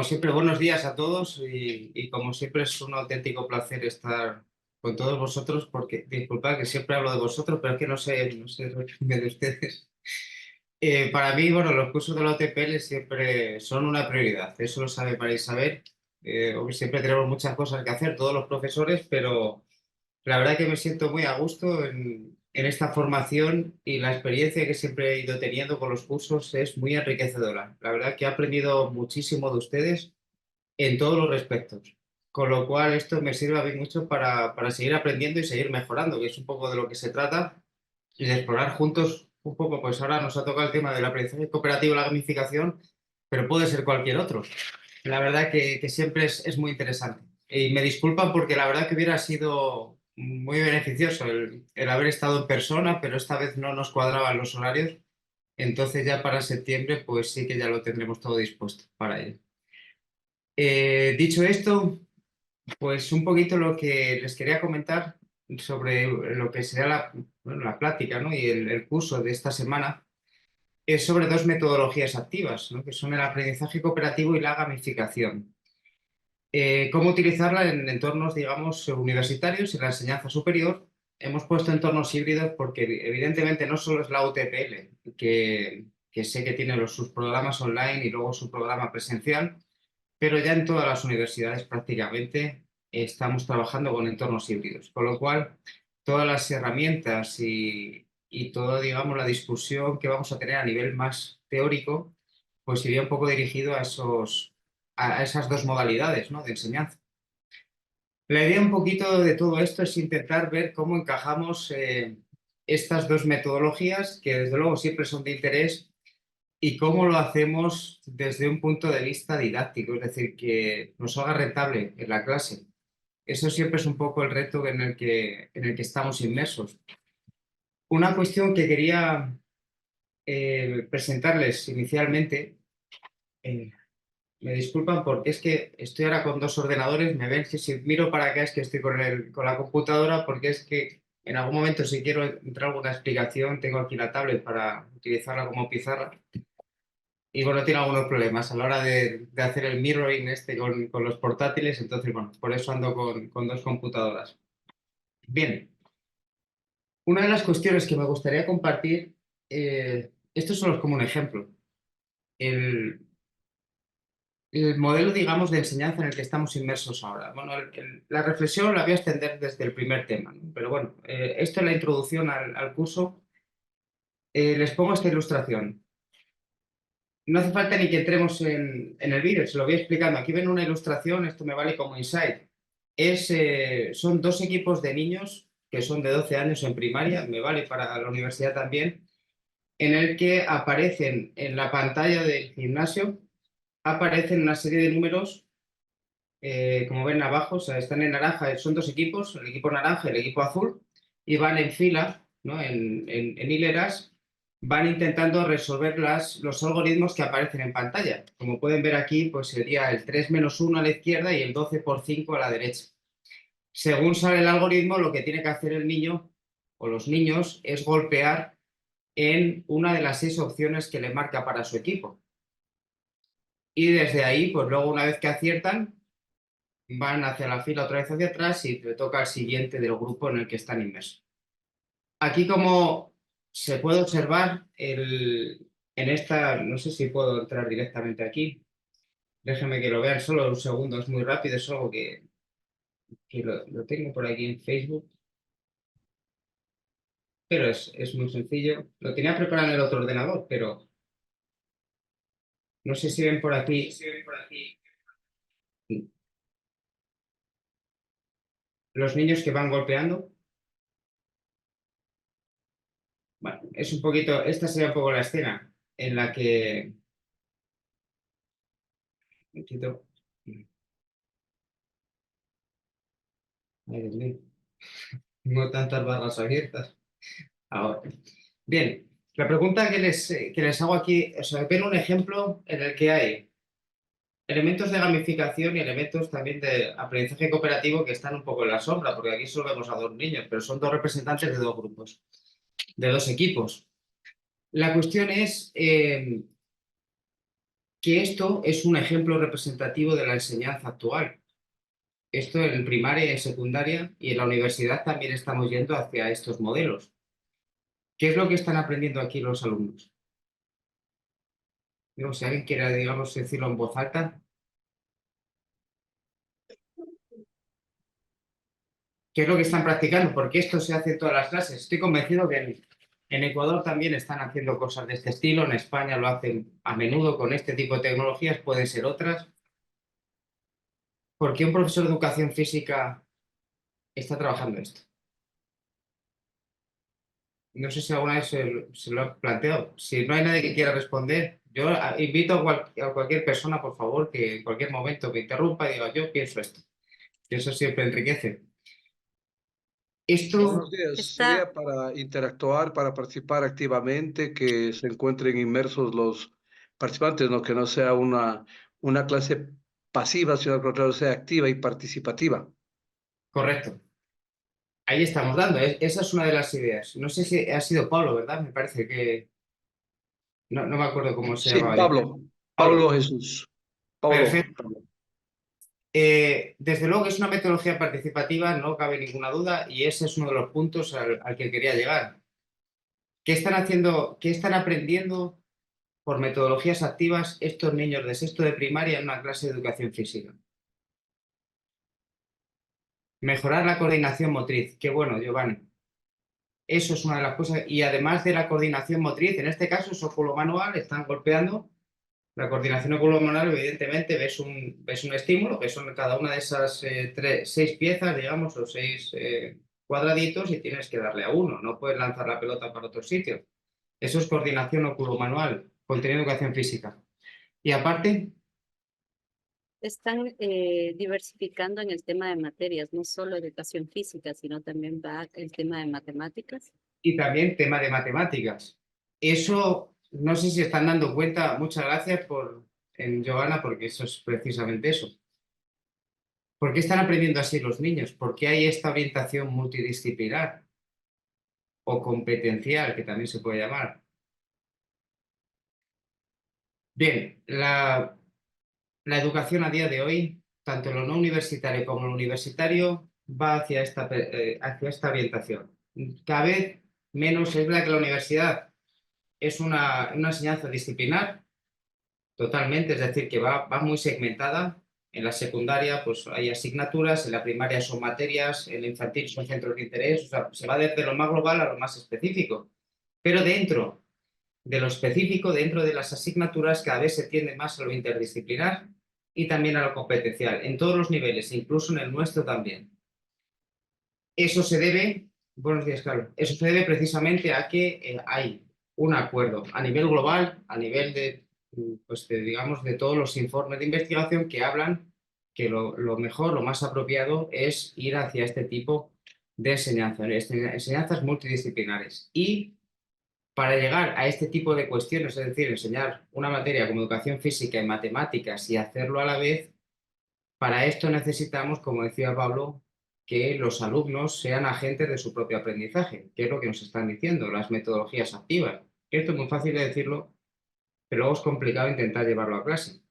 como siempre, buenos días a todos y como siempre es un auténtico placer estar con todos vosotros porque, disculpad que siempre hablo de vosotros, pero es que no sé de ustedes. Para mí, bueno, los cursos de la OTPL siempre son una prioridad, eso lo sabe para Isabel. Siempre tenemos muchas cosas que hacer, todos los profesores, pero la verdad que me siento muy a gusto en esta formación y la experiencia que siempre he ido teniendo con los cursos es muy enriquecedora. La verdad que he aprendido muchísimo de ustedes en todos los respectos. Con lo cual esto me sirve a mí mucho para seguir aprendiendo y seguir mejorando, que es un poco de lo que se trata, y de explorar juntos un poco, pues ahora nos ha tocado el tema del aprendizaje cooperativo y la gamificación, pero puede ser cualquier otro. La verdad que siempre es muy interesante. Y me disculpan porque la verdad que hubiera sido muy beneficioso el haber estado en persona, pero esta vez no nos cuadraban los horarios. Entonces ya para septiembre, pues sí que ya lo tendremos todo dispuesto para ello. Dicho esto, pues un poquito lo que les quería comentar sobre lo que será la plática, ¿no? Y el curso de esta semana es sobre dos metodologías activas, ¿no? Que son el aprendizaje cooperativo y la gamificación. ¿Cómo utilizarla en entornos, digamos, universitarios y la enseñanza superior? Hemos puesto entornos híbridos porque evidentemente no solo es la UTPL, que sé que tiene sus programas online y luego su programa presencial, pero ya en todas las universidades prácticamente estamos trabajando con entornos híbridos, con lo cual todas las herramientas y toda, digamos, la discusión que vamos a tener a nivel más teórico, pues iría un poco dirigido a esas dos modalidades, ¿no? De enseñanza. La idea un poquito de todo esto es intentar ver cómo encajamos estas dos metodologías, que desde luego siempre son de interés, y cómo lo hacemos desde un punto de vista didáctico, es decir, que nos haga rentable en la clase. Eso siempre es un poco el reto en el que estamos inmersos. Una cuestión que quería presentarles inicialmente, eh, me disculpan porque es que estoy ahora con dos ordenadores, me ven que si miro para acá es que estoy con la computadora porque es que en algún momento si quiero entrar alguna explicación tengo aquí la tablet para utilizarla como pizarra. Y bueno, tiene algunos problemas a la hora de hacer el mirroring con los portátiles, entonces bueno, por eso ando con dos computadoras. Bien, una de las cuestiones que me gustaría compartir, esto solo es como un ejemplo. El, el modelo, digamos, de enseñanza en el que estamos inmersos ahora. Bueno, la reflexión la voy a extender desde el primer tema, ¿no? Pero bueno, esto es la introducción al curso. Les pongo esta ilustración. No hace falta ni que entremos en el vídeo, se lo voy explicando. Aquí ven una ilustración, esto me vale como insight. Son dos equipos de niños que son de 12 años en primaria, me vale para la universidad también, en el que aparecen en la pantalla del gimnasio, aparecen una serie de números, como ven abajo, o sea, están en naranja, son dos equipos, el equipo naranja y el equipo azul, y van en fila, ¿no? En hileras, van intentando resolver los algoritmos que aparecen en pantalla. Como pueden ver aquí, pues sería el 3 menos 1 a la izquierda y el 12 por 5 a la derecha. Según sale el algoritmo, lo que tiene que hacer el niño o los niños es golpear en una de las 6 opciones que le marca para su equipo. Y desde ahí, pues luego una vez que aciertan, van hacia la fila otra vez hacia atrás y le toca al siguiente del grupo en el que están inmersos. Aquí, como se puede observar, en esta, no sé si puedo entrar directamente aquí. Déjenme que lo vean solo un segundo, es muy rápido, es algo que lo tengo por aquí en Facebook, pero es muy sencillo. Lo tenía preparado en el otro ordenador, pero no sé si ven por aquí. Los niños que van golpeando. Bueno, es un poquito, esta sería un poco la escena en la que. Un poquito. Ay, Dios mío. Tengo tantas barras abiertas. Ahora. Bien, la pregunta que les hago aquí, o sea, ven un ejemplo en el que hay elementos de gamificación y elementos también de aprendizaje cooperativo que están un poco en la sombra, porque aquí solo vemos a dos niños, pero son dos representantes de dos grupos, de dos equipos. La cuestión es, que esto es un ejemplo representativo de la enseñanza actual. Esto en primaria y en secundaria y en la universidad también estamos yendo hacia estos modelos. ¿Qué es lo que están aprendiendo aquí los alumnos? Digo, si alguien quiere, digamos, decirlo en voz alta, ¿qué es lo que están practicando? Porque esto se hace en todas las clases. Estoy convencido que en Ecuador también están haciendo cosas de este estilo, en España lo hacen a menudo con este tipo de tecnologías, pueden ser otras. ¿Por qué un profesor de educación física está trabajando esto? No sé si alguna vez se lo ha planteado. Si no hay nadie que quiera responder, yo invito a cualquier persona, por favor, que en cualquier momento me interrumpa y diga, yo pienso esto. Y eso siempre enriquece. Esto, Buenos días. Está, Sería para interactuar, para participar activamente, que se encuentren inmersos los participantes, ¿no? Que no sea una clase pasiva, sino al contrario, sea activa y participativa. correcto. Ahí estamos dando. Esa es una de las ideas. No sé si ha sido Pablo, ¿verdad? Me parece que... No me acuerdo cómo se Sí, llamaba. Pablo, Pablo. Pablo Jesús, Pablo. Perfecto. Desde luego que es una metodología participativa, no cabe ninguna duda, y ese es uno de los puntos al que quería llegar. ¿Qué están haciendo, qué están aprendiendo por metodologías activas estos niños de sexto de primaria en una clase de educación física? Mejorar la coordinación motriz. Qué bueno, Giovanni. Eso es una de las cosas. Y además de la coordinación motriz, en este caso es óculo-manual, están golpeando. La coordinación oculomotor, evidentemente, ves un estímulo, que son cada una de esas 6 piezas, digamos, o 6 cuadraditos, y tienes que darle a uno. No puedes lanzar la pelota para otro sitio. Eso es coordinación oculomanual, contenido de educación física. Y aparte, están diversificando en el tema de materias, no solo educación física, sino también va el tema de matemáticas. y también tema de matemáticas. Eso, no sé si están dando cuenta, muchas gracias en Giovanna, porque eso es precisamente eso. ¿Por qué están aprendiendo así los niños? ¿Por qué hay esta orientación multidisciplinar o competencial, que también se puede llamar? Bien, la educación a día de hoy, tanto lo no universitario como lo universitario, va hacia esta orientación. Cada vez menos es verdad que la universidad es una enseñanza disciplinar, totalmente, es decir, que va muy segmentada. En la secundaria pues hay asignaturas, en la primaria son materias, en la infantil son centros de interés, o sea, se va desde lo más global a lo más específico. Pero dentro de lo específico, dentro de las asignaturas, cada vez se tiende más a lo interdisciplinar y también a lo competencial, en todos los niveles, incluso en el nuestro también. Eso se debe, buenos días, Carlos, eso se debe precisamente a que hay un acuerdo a nivel global, a nivel pues digamos, de todos los informes de investigación que hablan que lo mejor, lo más apropiado es ir hacia este tipo de enseñanzas multidisciplinares. Y para llegar a este tipo de cuestiones, es decir, enseñar una materia como educación física y matemáticas y hacerlo a la vez, para esto necesitamos, como decía Pablo, que los alumnos sean agentes de su propio aprendizaje, que es lo que nos están diciendo, las metodologías activas. Esto es muy fácil de decirlo, pero luego es complicado intentar llevarlo a clase.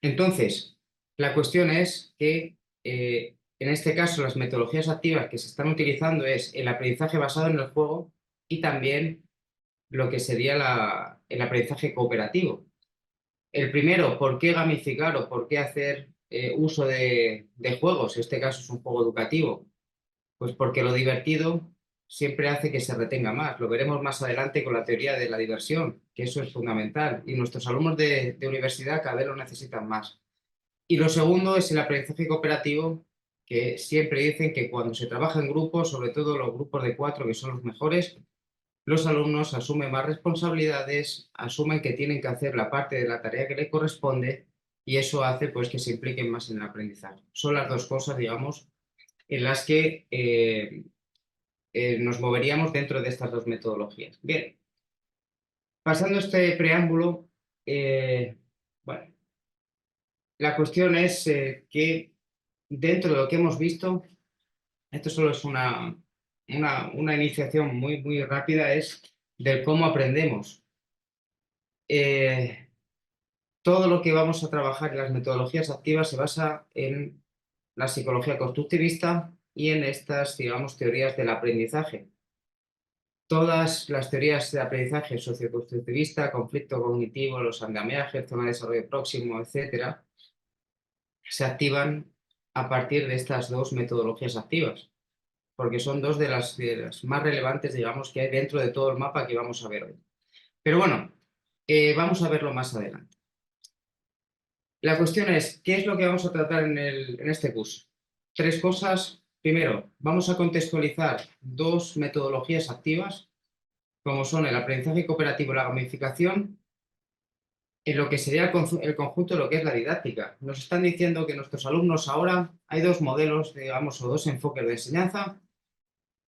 Entonces, la cuestión es que en este caso las metodologías activas que se están utilizando es el aprendizaje basado en el juego y también lo que sería el aprendizaje cooperativo. El primero, ¿por qué gamificar o por qué hacer uso de juegos? En este caso es un juego educativo. Pues porque lo divertido siempre hace que se retenga más. Lo veremos más adelante con la teoría de la diversión, que eso es fundamental. Y nuestros alumnos de universidad cada vez lo necesitan más. Y lo segundo es el aprendizaje cooperativo, que siempre dicen que cuando se trabaja en grupos, sobre todo los grupos de 4, que son los mejores, los alumnos asumen más responsabilidades, asumen que tienen que hacer la parte de la tarea que les corresponde y eso hace pues que se impliquen más en el aprendizaje. Son las dos cosas, digamos, en las que nos moveríamos dentro de estas dos metodologías. Bien, pasando este preámbulo, bueno, la cuestión es que dentro de lo que hemos visto, esto solo es una iniciación muy rápida, es del cómo aprendemos. todo lo que vamos a trabajar en las metodologías activas se basa en la psicología constructivista y en estas, digamos, teorías del aprendizaje. Todas las teorías de aprendizaje socioconstructivista, conflicto cognitivo, los andamiajes, zona de desarrollo próximo, etcétera, se activan a partir de estas dos metodologías activas, porque son dos de las más relevantes, digamos, que hay dentro de todo el mapa que vamos a ver hoy. Pero bueno, vamos a verlo más adelante. La cuestión es, ¿qué es lo que vamos a tratar en este curso? Tres cosas. Primero, vamos a contextualizar dos metodologías activas, como son el aprendizaje cooperativo y la gamificación, en lo que sería el conjunto de lo que es la didáctica. Nos están diciendo que nuestros alumnos ahora hay dos modelos, digamos, o dos enfoques de enseñanza.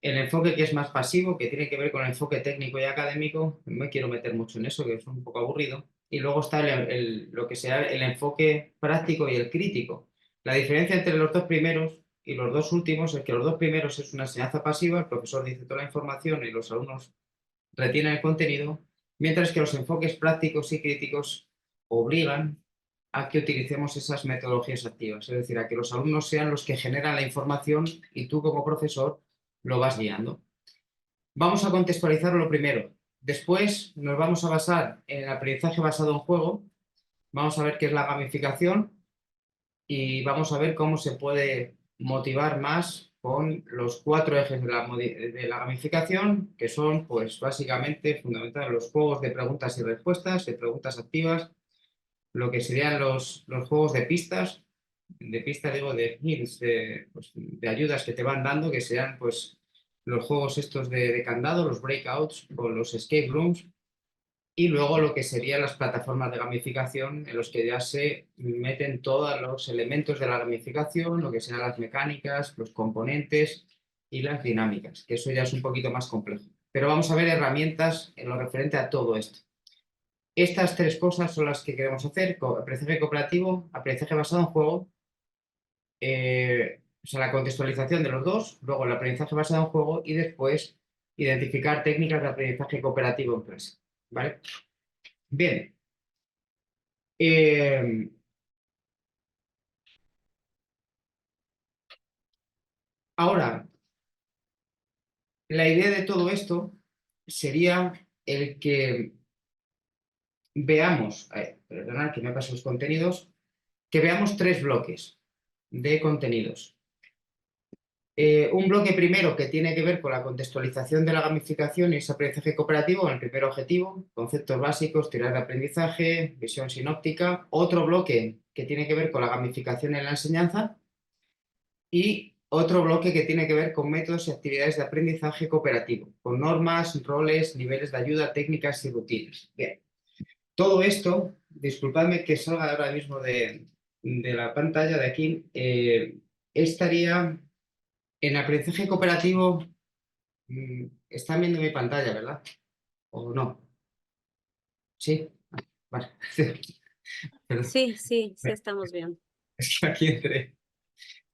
El enfoque que es más pasivo, que tiene que ver con el enfoque técnico y académico, no me quiero meter mucho en eso, que es un poco aburrido. Y luego está lo que sea el enfoque práctico y el crítico. La diferencia entre los dos primeros y los dos últimos es que los dos primeros es una enseñanza pasiva, el profesor dice toda la información y los alumnos retienen el contenido, mientras que los enfoques prácticos y críticos obligan a que utilicemos esas metodologías activas, es decir, a que los alumnos sean los que generan la información y tú como profesor lo vas guiando. Vamos a contextualizar lo primero. Después nos vamos a basar en el aprendizaje basado en juego. Vamos a ver qué es la gamificación y vamos a ver cómo se puede motivar más con los 4 ejes de la gamificación, que son, pues, básicamente, fundamental, los juegos de preguntas y respuestas, de preguntas activas, lo que serían los juegos de pistas digo, de hints, pues, de ayudas que te van dando, que sean, pues, los juegos estos de candado, los breakouts o los escape rooms, y luego lo que serían las plataformas de gamificación en los que ya se meten todos los elementos de la gamificación, lo que sean las mecánicas, los componentes y las dinámicas, que eso ya es un poquito más complejo. Pero vamos a ver herramientas en lo referente a todo esto. Estas tres cosas son las que queremos hacer: aprendizaje cooperativo, aprendizaje basado en juego, o sea, la contextualización de los dos, luego el aprendizaje basado en juego y después identificar técnicas de aprendizaje cooperativo en clase. ¿Vale? Bien. Ahora, la idea de todo esto sería el que veamos, perdonad que me paso los contenidos, que veamos 3 bloques de contenidos. Un bloque primero que tiene que ver con la contextualización de la gamificación y ese aprendizaje cooperativo en el primer objetivo, conceptos básicos, teorías de aprendizaje, visión sinóptica. Otro bloque que tiene que ver con la gamificación en la enseñanza y otro bloque que tiene que ver con métodos y actividades de aprendizaje cooperativo, con normas, roles, niveles de ayuda, técnicas y rutinas. Bien, todo esto, disculpadme que salga ahora mismo de la pantalla de aquí, estaría en aprendizaje cooperativo. Están viendo mi pantalla, ¿verdad? ¿O no? ¿Sí? Vale. Perdón. Sí, estamos bien. Es que aquí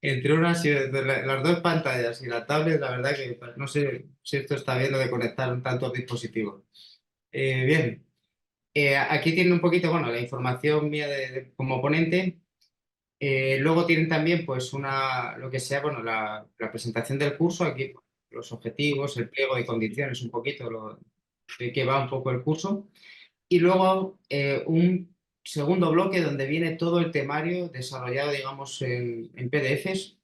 entre unas y las dos pantallas y la tablet, la verdad que no sé si esto está bien lo de conectar tantos dispositivos. Bien, aquí tienen un poquito, bueno, la información mía como ponente. Luego tienen también, pues, lo que sea, bueno, la presentación del curso, aquí los objetivos, el pliego de condiciones, un poquito de qué va un poco el curso. Y luego un segundo bloque donde viene todo el temario desarrollado, digamos, en PDFs,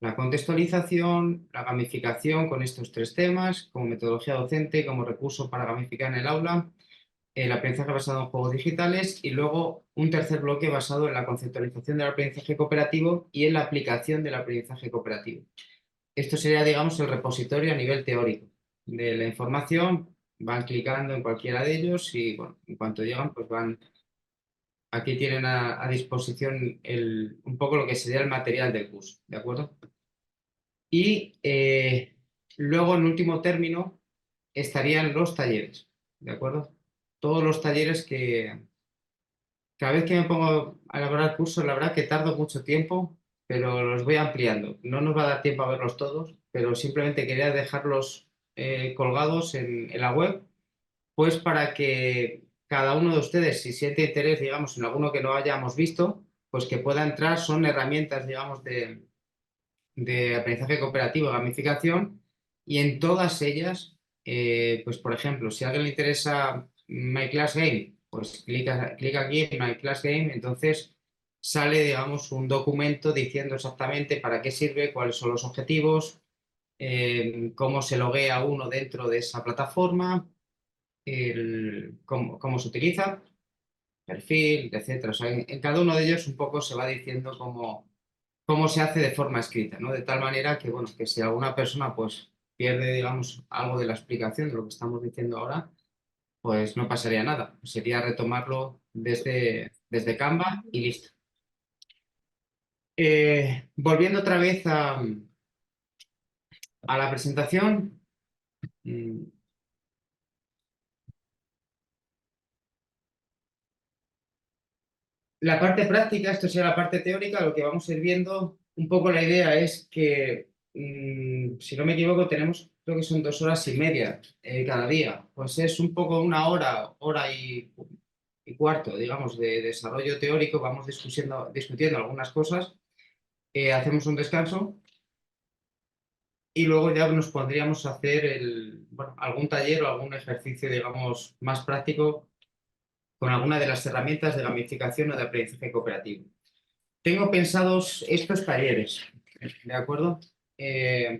la contextualización, la gamificación con estos 3 temas, como metodología docente, como recurso para gamificar en el aula, el aprendizaje basado en juegos digitales y luego un tercer bloque basado en la conceptualización del aprendizaje cooperativo y en la aplicación del aprendizaje cooperativo. Esto sería, digamos, el repositorio a nivel teórico de la información. Van clicando en cualquiera de ellos y, bueno, en cuanto llegan, pues aquí tienen a disposición un poco lo que sería el material del curso, ¿de acuerdo? Y luego, en último término, estarían los talleres, ¿de acuerdo? Todos los talleres que cada vez que me pongo a elaborar cursos, la verdad que tardo mucho tiempo, pero los voy ampliando. No nos va a dar tiempo a verlos todos, pero simplemente quería dejarlos colgados en la web, pues para que cada uno de ustedes, si siente interés, digamos, en alguno que no hayamos visto, pues que pueda entrar, son herramientas, digamos, de aprendizaje cooperativo, gamificación, y en todas ellas, pues por ejemplo, si a alguien le interesa My Class Game, pues clica aquí en My Class Game, entonces sale, digamos, un documento diciendo exactamente para qué sirve, cuáles son los objetivos, cómo se loguea uno dentro de esa plataforma, cómo se utiliza, perfil, etcétera. O sea, en cada uno de ellos un poco se va diciendo cómo se hace de forma escrita, ¿no? De tal manera que, bueno, que si alguna persona pues pierde, digamos, algo de la explicación de lo que estamos diciendo ahora, pues no pasaría nada. Sería retomarlo desde Canva y listo. Volviendo otra vez a la presentación. La parte práctica, esto sería la parte teórica, lo que vamos a ir viendo, un poco la idea es que, si no me equivoco, tenemos, creo que son 2 horas y media cada día. Pues es un poco una hora, hora y cuarto, digamos, de desarrollo teórico, vamos discutiendo algunas cosas, hacemos un descanso y luego ya nos pondríamos a hacer bueno, algún taller o algún ejercicio, digamos, más práctico con alguna de las herramientas de gamificación o de aprendizaje cooperativo. Tengo pensados estos talleres, ¿de acuerdo?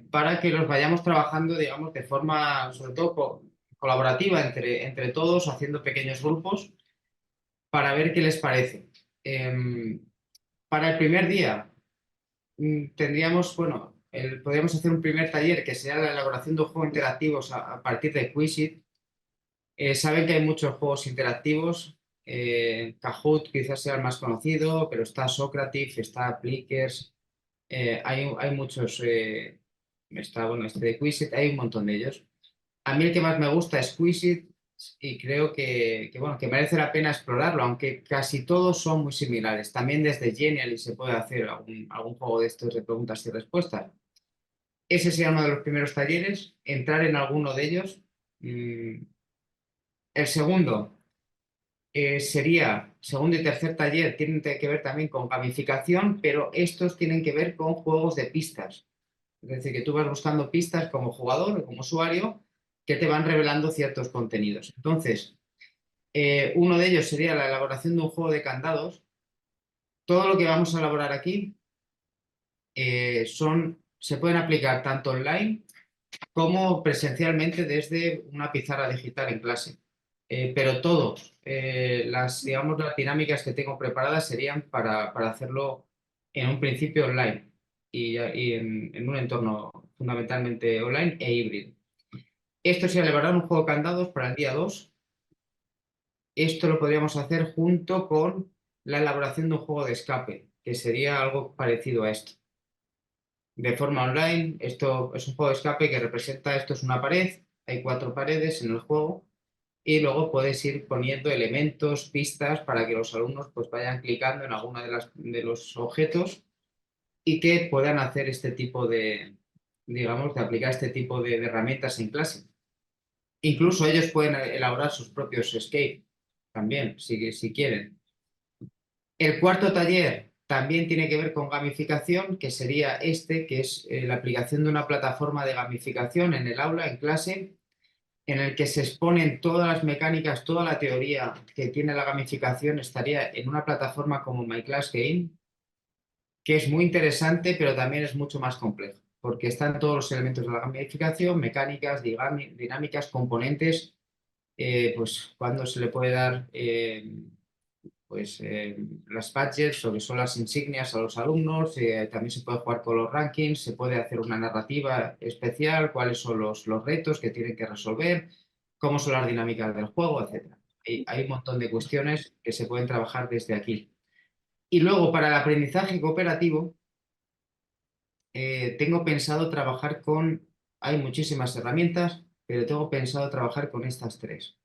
Para que los vayamos trabajando, digamos, de forma, sobre todo, colaborativa entre todos, haciendo pequeños grupos, para ver qué les parece. Para el primer día, tendríamos, bueno, podríamos hacer un primer taller que sea la elaboración de juegos interactivos a partir de Quizlet. Saben que hay muchos juegos interactivos. Kahoot quizás sea el más conocido, pero está Socrative, está Plickers. Hay muchos, está, bueno, este de Quizlet, hay un montón de ellos. A mí el que más me gusta es Quizlet y creo bueno, que merece la pena explorarlo, aunque casi todos son muy similares. También desde Genially se puede hacer algún juego de estos de preguntas y respuestas. Ese sería uno de los primeros talleres, entrar en alguno de ellos. El segundo segundo y tercer taller, tienen que ver también con gamificación, pero estos tienen que ver con juegos de pistas. Es decir, que tú vas buscando pistas como jugador o como usuario que te van revelando ciertos contenidos. Entonces, uno de ellos sería la elaboración de un juego de candados. Todo lo que vamos a elaborar aquí se pueden aplicar tanto online como presencialmente desde una pizarra digital en clase. Pero todos, digamos, las dinámicas que tengo preparadas serían para hacerlo en un principio online y en un entorno fundamentalmente online e híbrido. Esto se elaborará un juego de candados para el día 2. Esto lo podríamos hacer junto con la elaboración de un juego de escape, que sería algo parecido a esto. De forma online, esto es un juego de escape que representa, esto es una pared, hay 4 paredes en el juego y luego puedes ir poniendo elementos, pistas para que los alumnos pues vayan clicando en alguna de los objetos y que puedan hacer este tipo digamos, de aplicar este tipo de herramientas en clase. Incluso ellos pueden elaborar sus propios escape también, si quieren. El cuarto taller también tiene que ver con gamificación, que sería que es la aplicación de una plataforma de gamificación en el aula, en clase, en el que se exponen todas las mecánicas, toda la teoría que tiene la gamificación, estaría en una plataforma como My Class Game, que es muy interesante, pero también es mucho más complejo, porque están todos los elementos de la gamificación, mecánicas, dinámicas, componentes, pues cuando se le puede dar las badges o que son las insignias a los alumnos, también se puede jugar con los rankings, se puede hacer una narrativa especial, cuáles son los retos que tienen que resolver, cómo son las dinámicas del juego, etc. Hay un montón de cuestiones que se pueden trabajar desde aquí. Y luego, para el aprendizaje cooperativo, tengo pensado trabajar hay muchísimas herramientas, pero tengo pensado trabajar con estas 3.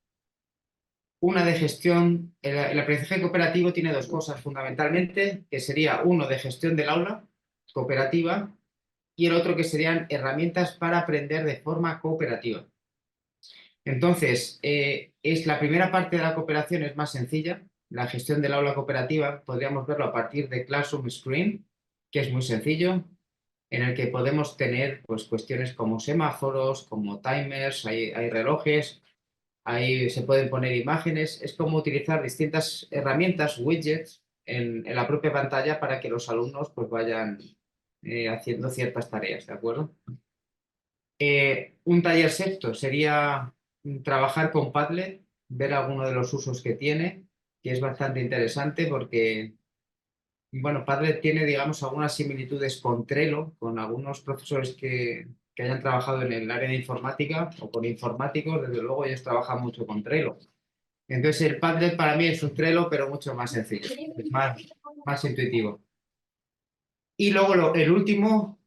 Una de gestión, el aprendizaje cooperativo tiene 2 cosas fundamentalmente, que sería uno de gestión del aula cooperativa y el otro que serían herramientas para aprender de forma cooperativa. Entonces, es la primera parte de la cooperación es más sencilla. La gestión del aula cooperativa podríamos verlo a partir de Classroom Screen, que es muy sencillo, en el que podemos tener pues, cuestiones como semáforos, como timers, hay relojes, ahí se pueden poner imágenes. Es como utilizar distintas herramientas, widgets, en la propia pantalla para que los alumnos pues, vayan haciendo ciertas tareas, ¿de acuerdo? Un taller sexto sería trabajar con Padlet, ver alguno de los usos que tiene, que es bastante interesante porque, bueno, Padlet tiene, digamos, algunas similitudes con Trello, con algunos profesores que hayan trabajado en el área de informática o con informáticos, desde luego ellos trabajan mucho con Trello. Entonces el Padlet para mí es un Trello, pero mucho más sencillo, es más intuitivo. Y luego el último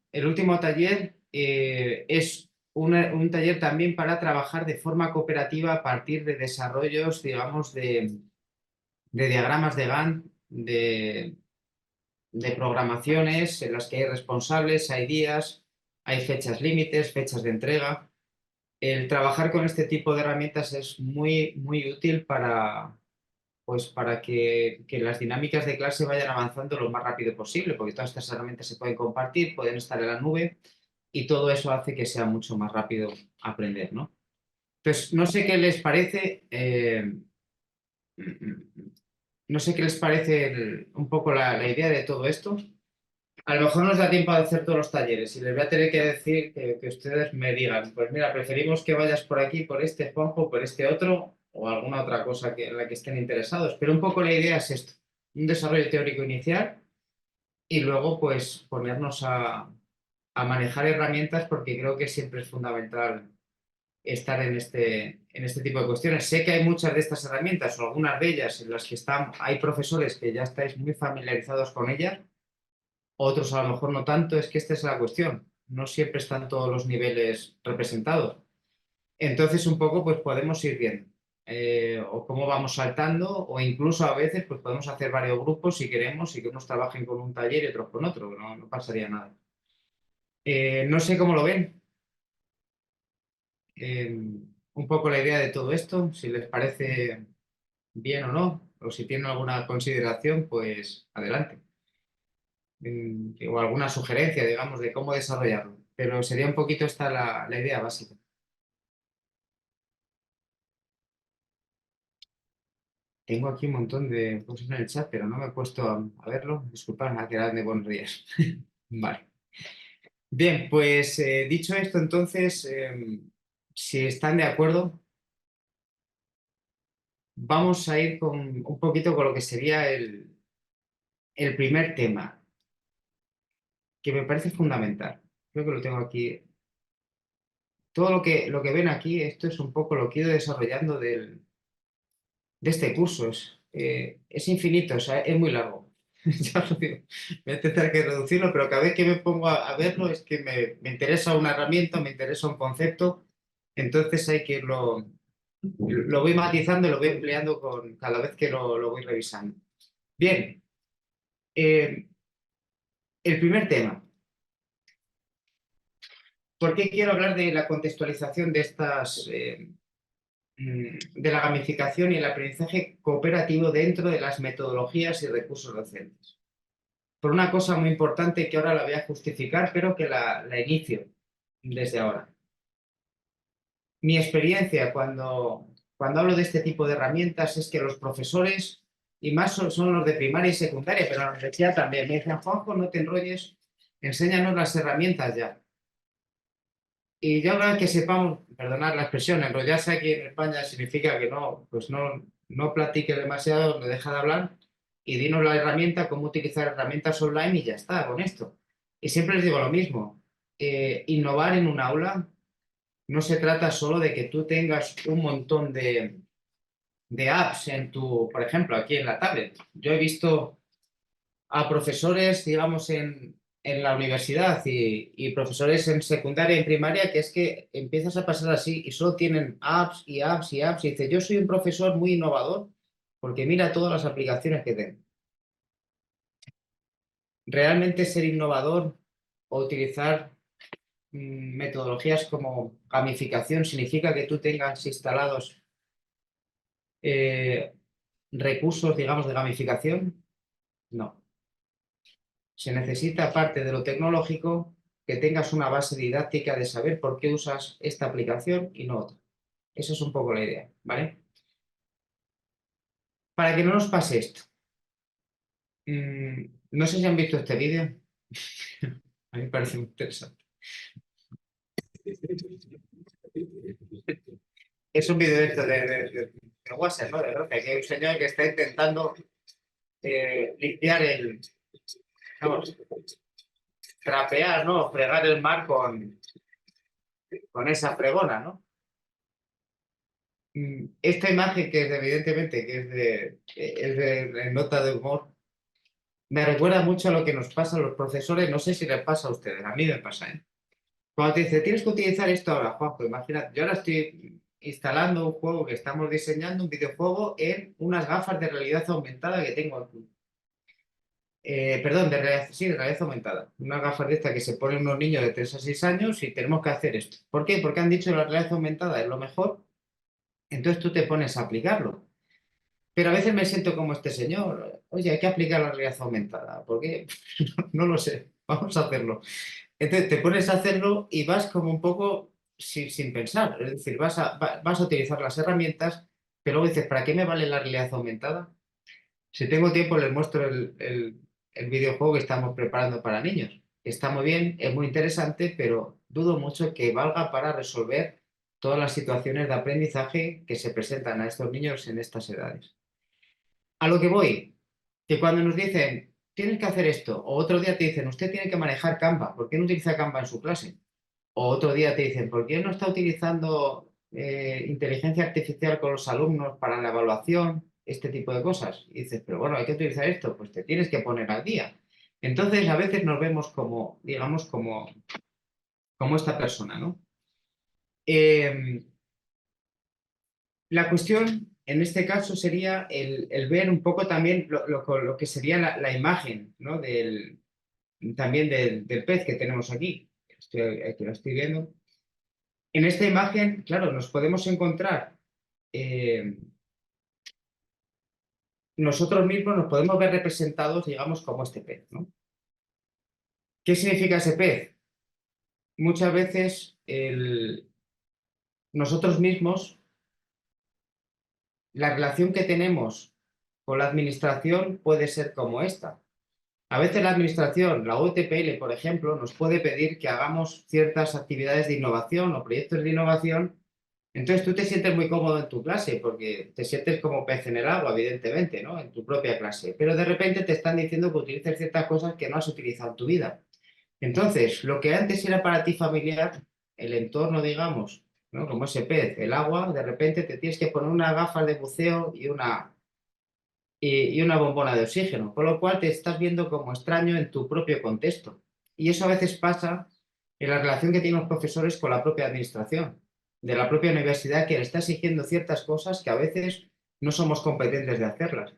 taller es un taller también para trabajar de forma cooperativa a partir de desarrollos, digamos, de diagramas de Gantt, de programaciones en las que hay responsables, hay días, hay fechas límites, fechas de entrega. El trabajar con este tipo de herramientas es muy, muy útil para que las dinámicas de clase vayan avanzando lo más rápido posible, porque todas estas herramientas se pueden compartir, pueden estar en la nube y todo eso hace que sea mucho más rápido aprender, ¿no? Entonces, no sé qué les parece, no sé qué les parece un poco la idea de todo esto. A lo mejor no nos da tiempo de hacer todos los talleres y les voy a tener que decir que ustedes me digan, pues mira, preferimos que vayas por aquí, por este, Juanjo, por este otro o alguna otra cosa en la que estén interesados. Pero un poco la idea es esto, un desarrollo teórico inicial y luego pues ponernos a manejar herramientas porque creo que siempre es fundamental estar en este tipo de cuestiones. Sé que hay muchas de estas herramientas o algunas de ellas en las que hay profesores que ya estáis muy familiarizados con ellas. Otros a lo mejor no tanto, es que esta es la cuestión. No siempre están todos los niveles representados. Entonces, un poco, pues podemos ir viendo. O cómo vamos saltando, o incluso a veces, pues podemos hacer varios grupos si queremos y que unos trabajen con un taller y otros con otro. No pasaría nada. No sé cómo lo ven. Un poco la idea de todo esto, si les parece bien o no, o si tienen alguna consideración, pues adelante. O alguna sugerencia, digamos, de cómo desarrollarlo. Pero sería un poquito esta la idea básica. Tengo aquí un montón de cosas en el chat, pero no me he puesto a verlo. Disculpad, me ha quedado de buenos días. Vale. Bien, pues dicho esto, entonces, si están de acuerdo, vamos a ir con un poquito con lo que sería el primer tema, que me parece fundamental. Creo que lo tengo aquí. Todo lo que ven aquí, esto es un poco lo que he ido desarrollando de este curso. Es infinito, o sea, es muy largo. Ya lo digo. Voy a intentar que reducirlo, pero cada vez que me pongo a verlo es que me interesa una herramienta, me interesa un concepto, entonces hay que lo voy matizando y lo voy empleando cada vez que lo voy revisando. Bien, eh, el primer tema. ¿Por qué quiero hablar de la contextualización de la gamificación y el aprendizaje cooperativo dentro de las metodologías y recursos docentes? Por una cosa muy importante que ahora la voy a justificar, pero que la inicio desde ahora. Mi experiencia cuando hablo de este tipo de herramientas es que los profesores, y más son los de primaria y secundaria, pero en la universidad también, me dicen, Juanjo, no te enrolles, enséñanos las herramientas ya. Y yo una vez que sepamos, perdonad la expresión, enrollarse aquí en España significa que pues no platique demasiado, no deja de hablar y dinos la herramienta, cómo utilizar herramientas online y ya está con esto. Y siempre les digo lo mismo, innovar en un aula no se trata solo de que tú tengas un montón de apps por ejemplo, aquí en la tablet. Yo he visto a profesores, digamos, en la universidad y profesores en secundaria y en primaria, que es que empiezas a pasar así y solo tienen apps y apps y apps. Y dice, yo soy un profesor muy innovador porque mira todas las aplicaciones que tengo. Realmente ser innovador o utilizar metodologías como gamificación significa que tú tengas instalados recursos, digamos, de gamificación. No. Se necesita, aparte de lo tecnológico, que tengas una base didáctica de saber por qué usas esta aplicación y no otra. Esa es un poco la idea, ¿vale? Para que no nos pase esto. No sé si han visto este vídeo. A mí me parece muy interesante. Es un vídeo de WhatsApp, ¿no? De verdad, que hay un señor que está intentando limpiar vamos, trapear, ¿no? Fregar el mar con esa fregona, ¿no? Esta imagen que es evidentemente de nota de humor, me recuerda mucho a lo que nos pasa a los profesores, no sé si les pasa a ustedes, a mí me pasa, ¿eh? Cuando te dice, tienes que utilizar esto ahora, Juanjo, imagínate, yo ahora estoy instalando un juego que estamos diseñando, un videojuego, en unas gafas de realidad aumentada que tengo aquí. Perdón, sí, de realidad aumentada. Unas gafas de estas que se ponen unos niños de 3 a 6 años y tenemos que hacer esto. ¿Por qué? Porque han dicho que la realidad aumentada es lo mejor, entonces tú te pones a aplicarlo. Pero a veces me siento como este señor, oye, hay que aplicar la realidad aumentada. ¿Por qué? No lo sé, vamos a hacerlo. Entonces te pones a hacerlo y vas como un poco sin pensar. Es decir, vas a utilizar las herramientas, pero luego dices, ¿para qué me vale la realidad aumentada? Si tengo tiempo, les muestro el videojuego que estamos preparando para niños. Está muy bien, es muy interesante, pero dudo mucho que valga para resolver todas las situaciones de aprendizaje que se presentan a estos niños en estas edades. A lo que voy, que cuando nos dicen, tienes que hacer esto, o otro día te dicen, usted tiene que manejar Canva, ¿por qué no utiliza Canva en su clase? O otro día te dicen, ¿por qué no está utilizando inteligencia artificial con los alumnos para la evaluación? Este tipo de cosas. Y dices, pero bueno, hay que utilizar esto, pues te tienes que poner al día. Entonces, a veces nos vemos como, digamos, como esta persona, ¿no? La cuestión en este caso sería el ver un poco también lo que sería la imagen, ¿no? También del pez que tenemos aquí. Aquí lo estoy viendo. En esta imagen, claro, nos podemos encontrar, nosotros mismos nos podemos ver representados, digamos, como este pez, ¿no? ¿Qué significa ese pez? Muchas veces nosotros mismos, la relación que tenemos con la administración puede ser como esta. A veces la administración, la UTPL, por ejemplo, nos puede pedir que hagamos ciertas actividades de innovación o proyectos de innovación. Entonces tú te sientes muy cómodo en tu clase porque te sientes como pez en el agua, evidentemente, ¿no? En tu propia clase. Pero de repente te están diciendo que utilices ciertas cosas que no has utilizado en tu vida. Entonces, lo que antes era para ti familiar, el entorno, digamos, ¿no? Como ese pez, el agua, de repente te tienes que poner unas gafas de buceo y una bombona de oxígeno, con lo cual te estás viendo como extraño en tu propio contexto. Y eso a veces pasa en la relación que tienen los profesores con la propia administración de la propia universidad, que le está exigiendo ciertas cosas que a veces no somos competentes de hacerlas.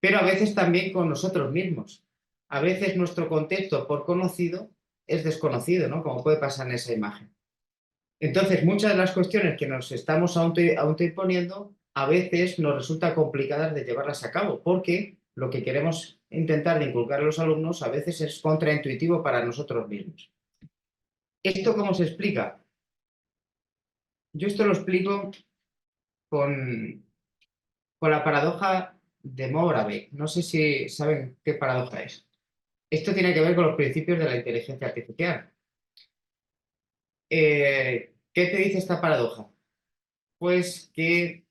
Pero a veces también con nosotros mismos. A veces nuestro contexto por conocido es desconocido, ¿no? Como puede pasar en esa imagen. Entonces, muchas de las cuestiones que nos estamos autoimponiendo a veces nos resulta complicadas de llevarlas a cabo, porque lo que queremos intentar de inculcar a los alumnos a veces es contraintuitivo para nosotros mismos. ¿Esto cómo se explica? Yo esto lo explico con la paradoja de Moravec. No sé si saben qué paradoja es. Esto tiene que ver con los principios de la inteligencia artificial. ¿Qué te dice esta paradoja? Pues que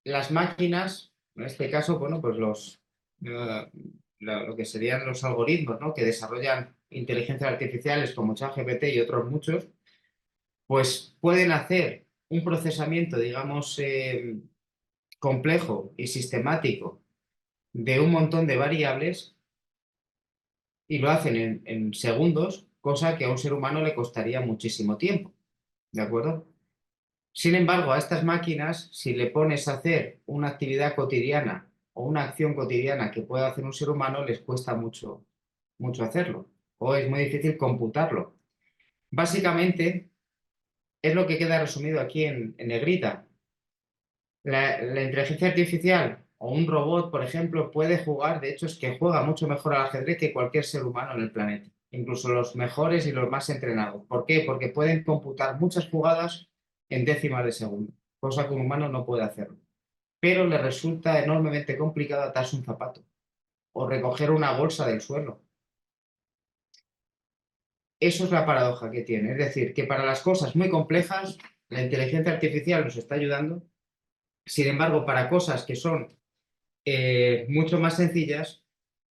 las máquinas, en este caso, bueno, pues lo que serían los algoritmos, ¿no? Que desarrollan inteligencias artificiales como ChatGPT y otros muchos, pues pueden hacer un procesamiento, digamos, complejo y sistemático de un montón de variables y lo hacen en segundos, cosa que a un ser humano le costaría muchísimo tiempo, ¿de acuerdo? Sin embargo, a estas máquinas, si le pones a hacer una actividad cotidiana o una acción cotidiana que pueda hacer un ser humano, les cuesta mucho, mucho hacerlo o es muy difícil computarlo. Básicamente, es lo que queda resumido aquí en negrita. La inteligencia artificial o un robot, por ejemplo, puede jugar, de hecho es que juega mucho mejor al ajedrez que cualquier ser humano en el planeta, incluso los mejores y los más entrenados. ¿Por qué? Porque pueden computar muchas jugadas en décimas de segundo, cosa que un humano no puede hacerlo. Pero le resulta enormemente complicado atarse un zapato o recoger una bolsa del suelo. Eso es la paradoja que tiene, es decir, que para las cosas muy complejas la inteligencia artificial nos está ayudando. Sin embargo, para cosas que son mucho más sencillas,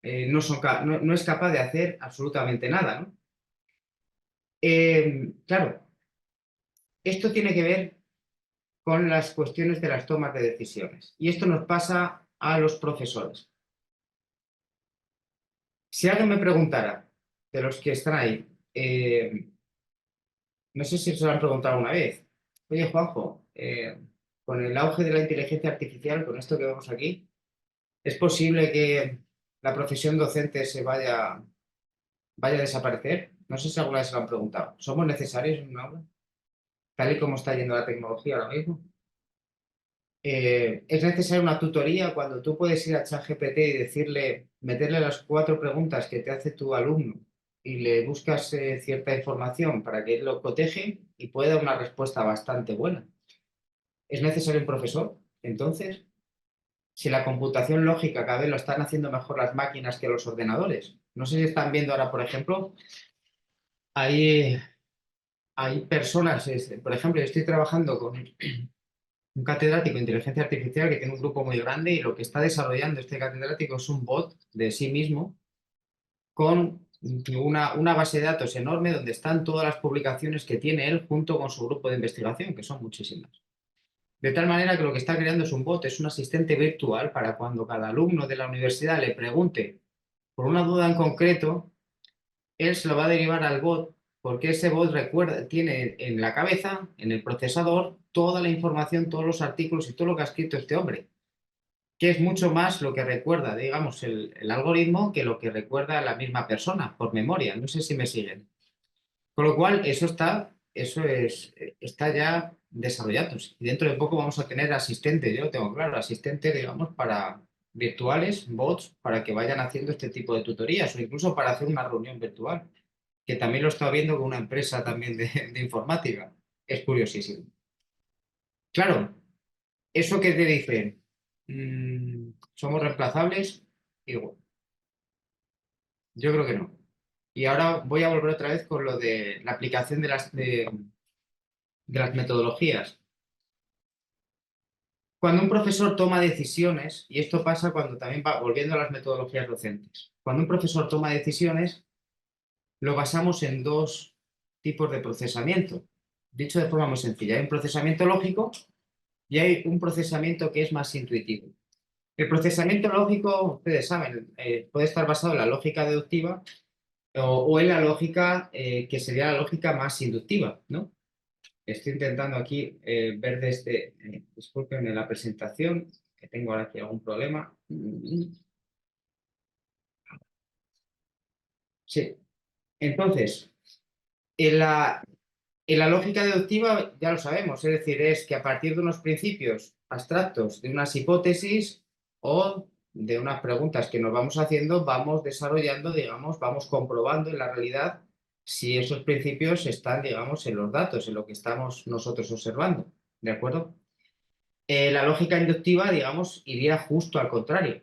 no es capaz de hacer absolutamente nada, ¿no? Claro, esto tiene que ver con las cuestiones de las tomas de decisiones. Y esto nos pasa a los profesores. Si alguien me preguntara, de los que están ahí, no sé si se lo han preguntado una vez, oye Juanjo, con el auge de la inteligencia artificial, con esto que vemos aquí, ¿es posible que la profesión docente vaya a desaparecer? No sé si alguna vez se lo han preguntado. ¿Somos necesarios en un aula? Tal y como está yendo la tecnología ahora mismo. ¿Es necesaria una tutoría cuando tú puedes ir a ChatGPT y decirle, meterle las 4 preguntas que te hace tu alumno y le buscas cierta información para que él lo coteje y pueda dar una respuesta bastante buena? ¿Es necesario un profesor? Entonces, si la computación lógica cada vez lo están haciendo mejor las máquinas que los ordenadores. No sé si están viendo ahora, por ejemplo, hay, hay personas, por ejemplo, yo estoy trabajando con un catedrático de inteligencia artificial que tiene un grupo muy grande y lo que está desarrollando este catedrático es un bot de sí mismo con una base de datos enorme donde están todas las publicaciones que tiene él junto con su grupo de investigación, que son muchísimas. De tal manera que lo que está creando es un bot, es un asistente virtual para cuando cada alumno de la universidad le pregunte por una duda en concreto, él se lo va a derivar al bot porque ese bot tiene en la cabeza, en el procesador, toda la información, todos los artículos y todo lo que ha escrito este hombre, que es mucho más lo que recuerda, digamos, el algoritmo que lo que recuerda la misma persona por memoria. No sé si me siguen. Con lo cual, está ya desarrollado. Y dentro de poco vamos a tener asistentes, yo lo tengo claro, asistentes, digamos, para virtuales, bots, para que vayan haciendo este tipo de tutorías o incluso para hacer una reunión virtual, que también lo está viendo con una empresa también de informática. Es curiosísimo. Claro, eso que te dicen, ¿somos reemplazables? Igual, yo creo que no. Y ahora voy a volver otra vez con lo de la aplicación de las metodologías. Cuando un profesor toma decisiones, y esto pasa cuando también va volviendo a las metodologías docentes, cuando un profesor toma decisiones, lo basamos en 2 tipos de procesamiento. Dicho de forma muy sencilla, hay un procesamiento lógico y hay un procesamiento que es más intuitivo. El procesamiento lógico, ustedes saben, puede estar basado en la lógica deductiva o en la lógica que sería la lógica más inductiva, ¿no? Estoy intentando aquí ver desde, disculpen la presentación, que tengo ahora aquí algún problema. Sí, entonces, en la lógica deductiva ya lo sabemos, es decir, es que a partir de unos principios abstractos, de unas hipótesis o de unas preguntas que nos vamos haciendo, vamos desarrollando, digamos, vamos comprobando en la realidad si esos principios están, digamos, en los datos, en lo que estamos nosotros observando, ¿de acuerdo? La lógica inductiva, digamos, iría justo al contrario.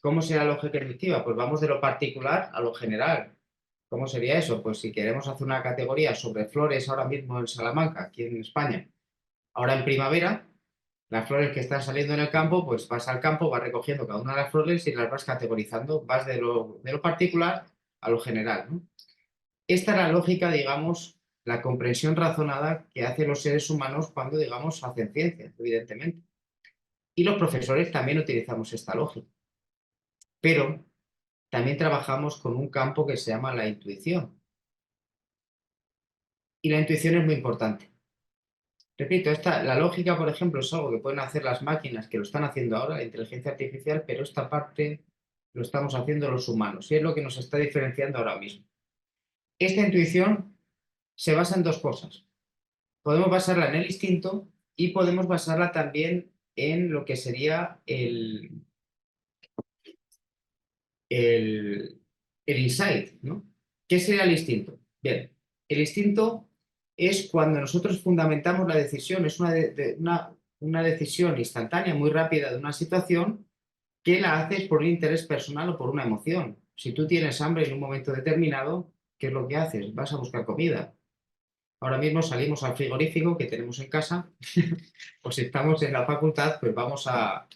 ¿Cómo sería la lógica inductiva? Pues vamos de lo particular a lo general. ¿Cómo sería eso? Pues si queremos hacer una categoría sobre flores ahora mismo en Salamanca, aquí en España, ahora en primavera, las flores que están saliendo en el campo, pues vas al campo, vas recogiendo cada una de las flores y las vas categorizando, vas de lo particular a lo general, ¿no? Esta es la lógica, digamos, la comprensión razonada que hacen los seres humanos cuando, digamos, hacen ciencia, evidentemente. Y los profesores también utilizamos esta lógica. Pero también trabajamos con un campo que se llama la intuición. Y la intuición es muy importante. Repito, la lógica, por ejemplo, es algo que pueden hacer las máquinas, que lo están haciendo ahora, la inteligencia artificial, pero esta parte lo estamos haciendo los humanos y es lo que nos está diferenciando ahora mismo. Esta intuición se basa en dos cosas. Podemos basarla en el instinto y podemos basarla también en lo que sería el insight, ¿no? ¿Qué sería el instinto? Bien, el instinto es cuando nosotros fundamentamos la decisión, es una decisión instantánea, muy rápida de una situación que la haces por un interés personal o por una emoción. Si tú tienes hambre en un momento determinado, ¿qué es lo que haces? Vas a buscar comida. Ahora mismo salimos al frigorífico que tenemos en casa, o si estamos en la facultad, pues vamos al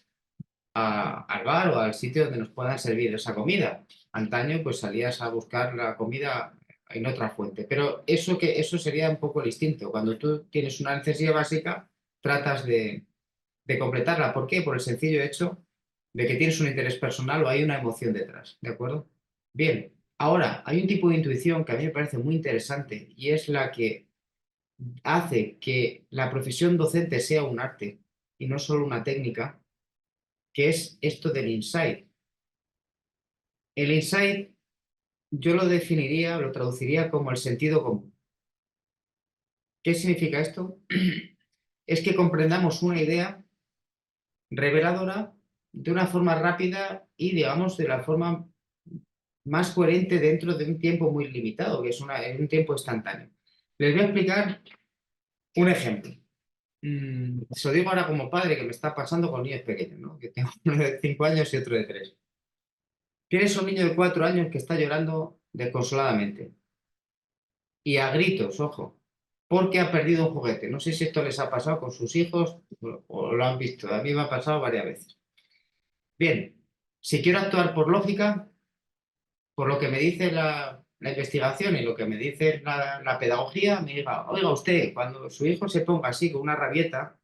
bar o al sitio donde nos puedan servir esa comida. Antaño, pues salías a buscar la comida en otra fuente. Pero eso sería un poco el instinto. Cuando tú tienes una necesidad básica, tratas de completarla. ¿Por qué? Por el sencillo hecho de que tienes un interés personal o hay una emoción detrás. ¿De acuerdo? Bien, ahora hay un tipo de intuición que a mí me parece muy interesante y es la que hace que la profesión docente sea un arte y no solo una técnica, que es esto del insight. El insight yo lo definiría, lo traduciría como el sentido común. ¿Qué significa esto? Es que comprendamos una idea reveladora de una forma rápida y, digamos, de la forma más coherente dentro de un tiempo muy limitado, que es un tiempo instantáneo. Les voy a explicar un ejemplo. Se lo digo ahora como padre que me está pasando con niños pequeños, ¿no? Que tengo uno de 5 años y otro de 3. Tienes un niño de 4 años que está llorando desconsoladamente y a gritos, ojo, porque ha perdido un juguete. No sé si esto les ha pasado con sus hijos o lo han visto. A mí me ha pasado varias veces. Bien, si quiero actuar por lógica, por lo que me dice la investigación y lo que me dice la pedagogía, me diga, oiga usted, cuando su hijo se ponga así con una rabieta,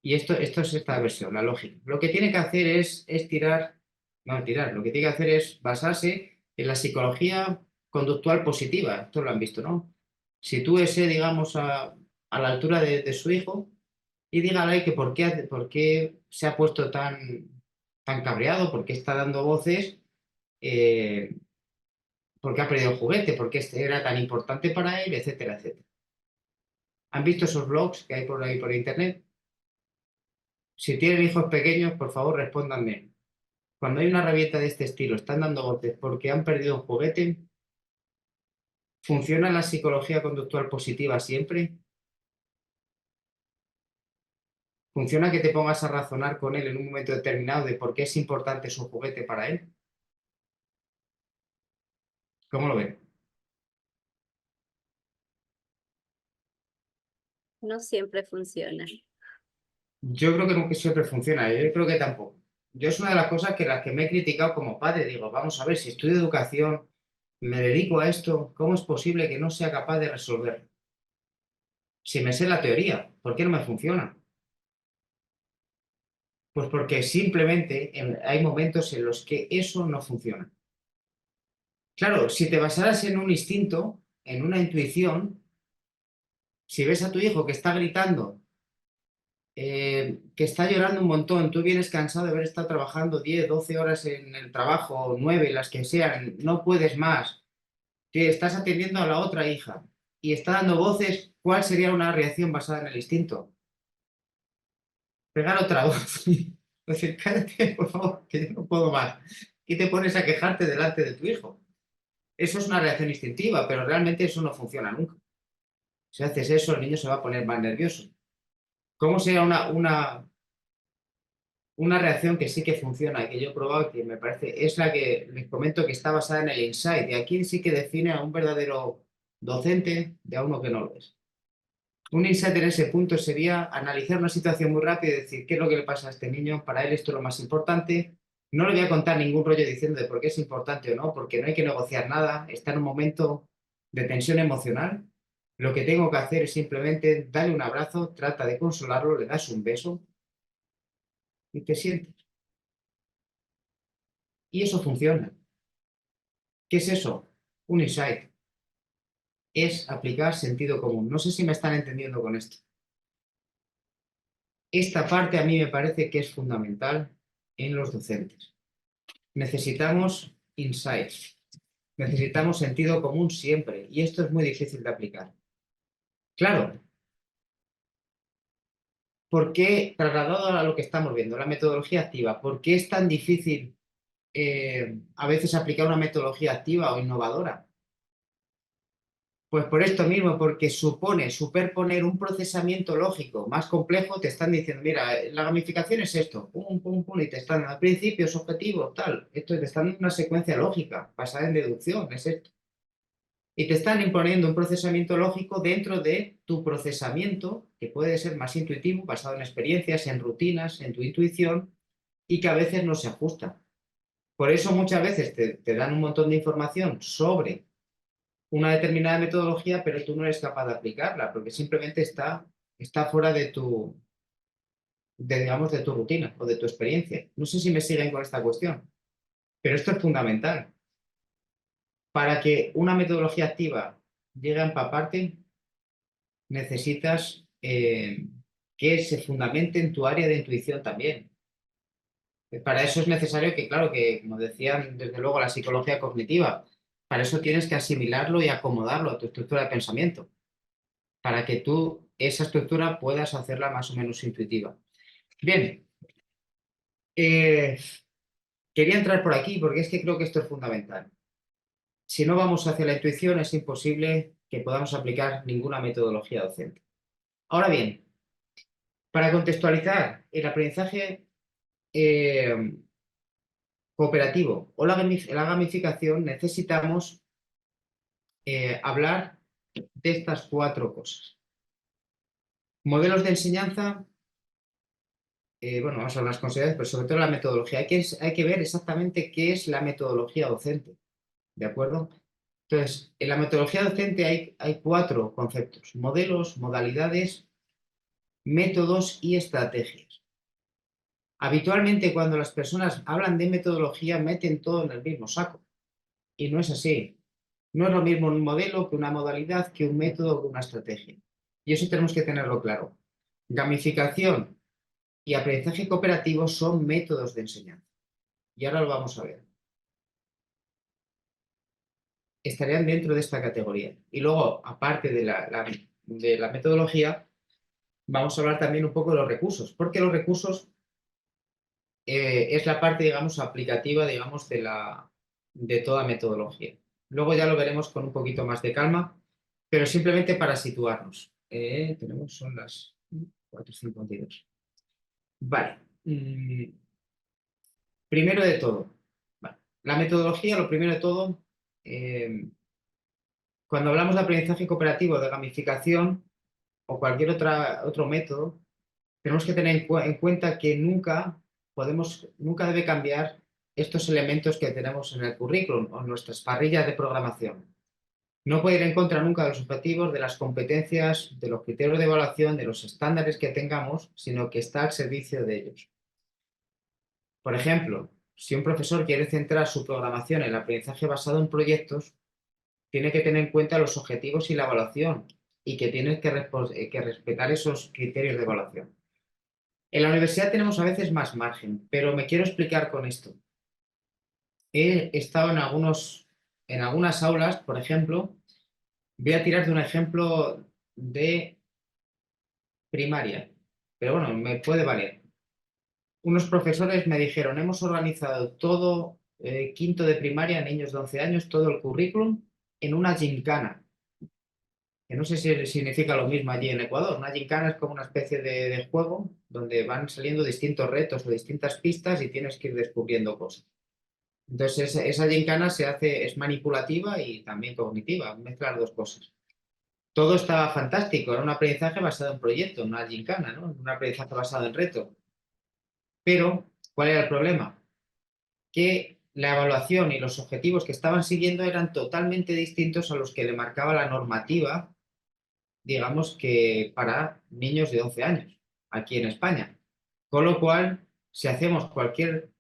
y esto es esta versión, la lógica, lo que tiene que hacer es tirar, no tirar, lo que tiene que hacer es basarse en la psicología conductual positiva. Esto lo han visto, ¿no? Sitúese, digamos, a la altura de su hijo y dígale que por qué se ha puesto tan cabreado, por qué está dando voces, eh, por qué ha perdido el juguete, por qué este era tan importante para él, etcétera, etcétera. ¿Han visto esos blogs que hay por ahí por internet? Si tienen hijos pequeños, por favor, respóndanme. Cuando hay una rabieta de este estilo, están dando voces porque han perdido un juguete, ¿funciona la psicología conductual positiva siempre? ¿Funciona que te pongas a razonar con él en un momento determinado de por qué es importante su juguete para él? ¿Cómo lo ven? No siempre funciona. Yo creo que no que siempre funciona, yo creo que tampoco. Yo es una de las cosas que las que me he criticado como padre. Digo, vamos a ver, si estudio educación, me dedico a esto, ¿cómo es posible que no sea capaz de resolverlo? Si me sé la teoría, ¿por qué no me funciona? Pues porque simplemente hay momentos en los que eso no funciona. Claro, si te basaras en un instinto, en una intuición, si ves a tu hijo que está gritando, que está llorando un montón, tú vienes cansado de haber estado trabajando 10, 12 horas en el trabajo, 9, las que sean, no puedes más, que estás atendiendo a la otra hija y está dando voces, ¿cuál sería una reacción basada en el instinto? Pegar otra voz. Decir, cállate, por favor, que yo no puedo más. Y te pones a quejarte delante de tu hijo. Eso es una reacción instintiva, pero realmente eso no funciona nunca. Si haces eso, el niño se va a poner más nervioso. ¿Cómo sería una reacción que sí que funciona y que yo he probado y que me parece, es la que les comento que está basada en el insight? Y aquí sí que define a un verdadero docente de a uno que no lo es. Un insight en ese punto sería analizar una situación muy rápida y decir qué es lo que le pasa a este niño, para él esto es lo más importante. No le voy a contar ningún rollo diciendo de por qué es importante o no, porque no hay que negociar nada, está en un momento de tensión emocional. Lo que tengo que hacer es simplemente darle un abrazo, trata de consolarlo, le das un beso y te sientes. Y eso funciona. ¿Qué es eso? Un insight. Es aplicar sentido común. No sé si me están entendiendo con esto. Esta parte a mí me parece que es fundamental en los docentes. Necesitamos insights. Necesitamos sentido común siempre, y esto es muy difícil de aplicar. Claro, ¿por qué, trasladado a lo que estamos viendo, la metodología activa, por qué es tan difícil a veces aplicar una metodología activa o innovadora? Pues por esto mismo, porque supone superponer un procesamiento lógico más complejo. Te están diciendo, mira, la gamificación es esto, pum, pum, pum, y te están dando principios, objetivos, tal. Esto te están dando una secuencia lógica basada en deducción, es esto. Y te están imponiendo un procesamiento lógico dentro de tu procesamiento, que puede ser más intuitivo, basado en experiencias, en rutinas, en tu intuición, y que a veces no se ajusta. Por eso muchas veces te dan un montón de información sobre una determinada metodología, pero tú no eres capaz de aplicarla, porque simplemente está fuera digamos, de tu rutina o de tu experiencia. No sé si me siguen con esta cuestión, pero esto es fundamental. Para que una metodología activa llegue a empaparte, necesitas que se fundamente en tu área de intuición también. Para eso es necesario que, claro, que como decían desde luego la psicología cognitiva, para eso tienes que asimilarlo y acomodarlo a tu estructura de pensamiento, para que tú esa estructura puedas hacerla más o menos intuitiva. Bien, eh, quería entrar por aquí porque es que creo que esto es fundamental. Si no vamos hacia la intuición, es imposible que podamos aplicar ninguna metodología docente. Ahora bien, para contextualizar el aprendizaje cooperativo o la gamificación, necesitamos hablar de estas 4 cosas. Modelos de enseñanza, bueno, vamos a hablar de las consecuencias, pero sobre todo la metodología. Hay que ver exactamente qué es la metodología docente, ¿de acuerdo? Entonces, en la metodología docente hay 4 conceptos: modelos, modalidades, métodos y estrategias. Habitualmente, cuando las personas hablan de metodología, meten todo en el mismo saco. Y no es así. No es lo mismo un modelo que una modalidad, que un método, que una estrategia. Y eso tenemos que tenerlo claro. Gamificación y aprendizaje cooperativo son métodos de enseñanza. Y ahora lo vamos a ver. Estarían dentro de esta categoría. Y luego, aparte de la metodología, vamos a hablar también un poco de los recursos, porque los recursos es la parte, digamos, aplicativa, digamos, de toda metodología. Luego ya lo veremos con un poquito más de calma, pero simplemente para situarnos. Son las 4:52. Vale. Primero de todo, vale, la metodología, lo primero de todo, cuando hablamos de aprendizaje cooperativo, de gamificación o cualquier otro método, tenemos que tener en cuenta que nunca debe cambiar estos elementos que tenemos en el currículum o en nuestras parrillas de programación. No puede ir en contra nunca de los objetivos, de las competencias, de los criterios de evaluación, de los estándares que tengamos, sino que está al servicio de ellos. Por ejemplo, si un profesor quiere centrar su programación en el aprendizaje basado en proyectos, tiene que tener en cuenta los objetivos y la evaluación, y que tiene que respetar esos criterios de evaluación. En la universidad tenemos a veces más margen, pero me quiero explicar con esto. He estado en algunas aulas, por ejemplo, voy a tirar de un ejemplo de primaria, pero bueno, me puede valer. Unos profesores me dijeron, hemos organizado todo quinto de primaria, niños de 11 años, todo el currículum en una gincana, que no sé si significa lo mismo allí en Ecuador. Una gincana es como una especie de juego donde van saliendo distintos retos o distintas pistas y tienes que ir descubriendo cosas. Entonces, esa gincana es manipulativa y también cognitiva, mezcla las dos cosas. Todo estaba fantástico, era un aprendizaje basado en proyecto, una gincana, ¿no? Un aprendizaje basado en reto. Pero, ¿cuál era el problema? Que la evaluación y los objetivos que estaban siguiendo eran totalmente distintos a los que le marcaba la normativa, digamos que para niños de 11 años, aquí en España. Con lo cual, si hacemos cualquier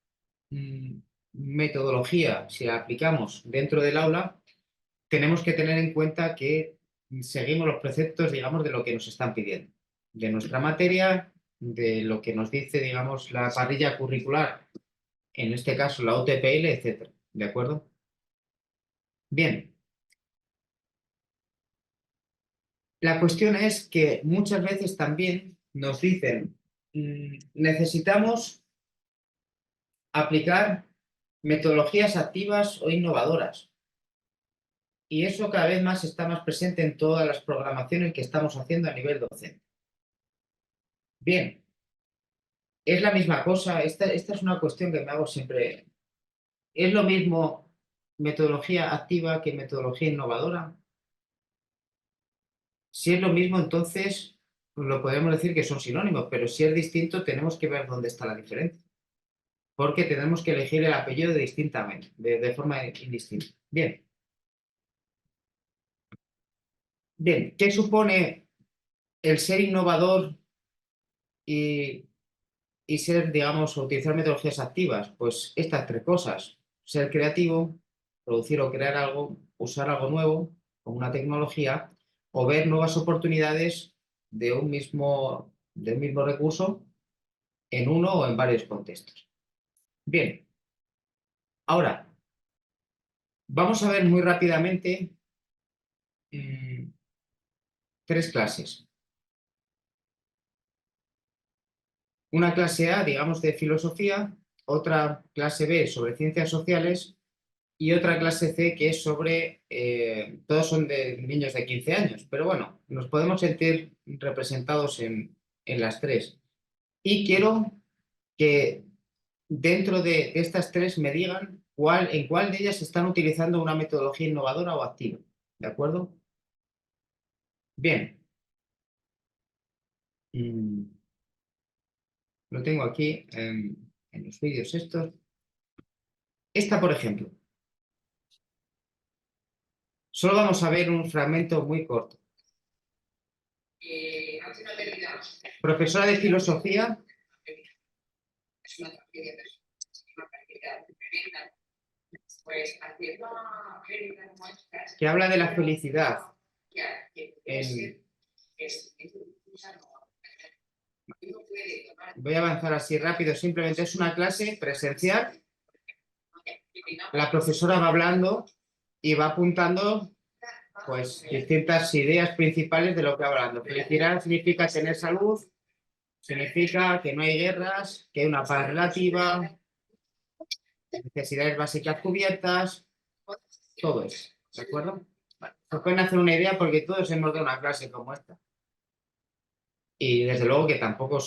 metodología, si la aplicamos dentro del aula, tenemos que tener en cuenta que seguimos los preceptos, digamos, de lo que nos están pidiendo, de nuestra materia, de lo que nos dice, digamos, la parrilla curricular, en este caso la UTPL, etcétera. ¿De acuerdo? Bien. La cuestión es que muchas veces también nos dicen, necesitamos aplicar metodologías activas o innovadoras. Y eso cada vez más está más presente en todas las programaciones que estamos haciendo a nivel docente. Bien, es la misma cosa, esta es una cuestión que me hago siempre. ¿Es lo mismo metodología activa que metodología innovadora? Si es lo mismo, entonces pues lo podemos decir que son sinónimos, pero si es distinto, tenemos que ver dónde está la diferencia. Porque tenemos que elegir el apellido distintamente, de forma indistinta. Bien. Bien, ¿qué supone el ser innovador y ser, digamos, utilizar metodologías activas? Pues estas tres cosas. Ser creativo, producir o crear algo, usar algo nuevo, como una tecnología, o ver nuevas oportunidades del mismo recurso en uno o en varios contextos. Bien, ahora vamos a ver muy rápidamente tres clases. Una clase A, digamos, de filosofía, otra clase B sobre ciencias sociales y otra clase C que es sobre, todos son de niños de 15 años, pero bueno, nos podemos sentir representados en las tres. Y quiero que dentro de estas tres me digan en cuál de ellas están utilizando una metodología innovadora o activa. ¿De acuerdo? Bien. Lo tengo aquí en los vídeos estos. Esta, por ejemplo. Solo vamos a ver un fragmento muy corto. Profesora de filosofía que habla de la felicidad Voy a avanzar así rápido, simplemente es una clase presencial. La profesora va hablando y va apuntando pues distintas ideas principales de lo que va hablando. Felicidad significa tener salud, significa que no hay guerras, que hay una paz relativa, necesidades básicas cubiertas, todo eso, ¿de acuerdo? Vale. Os pueden hacer una idea porque todos hemos dado una clase como esta. Y desde luego que tampoco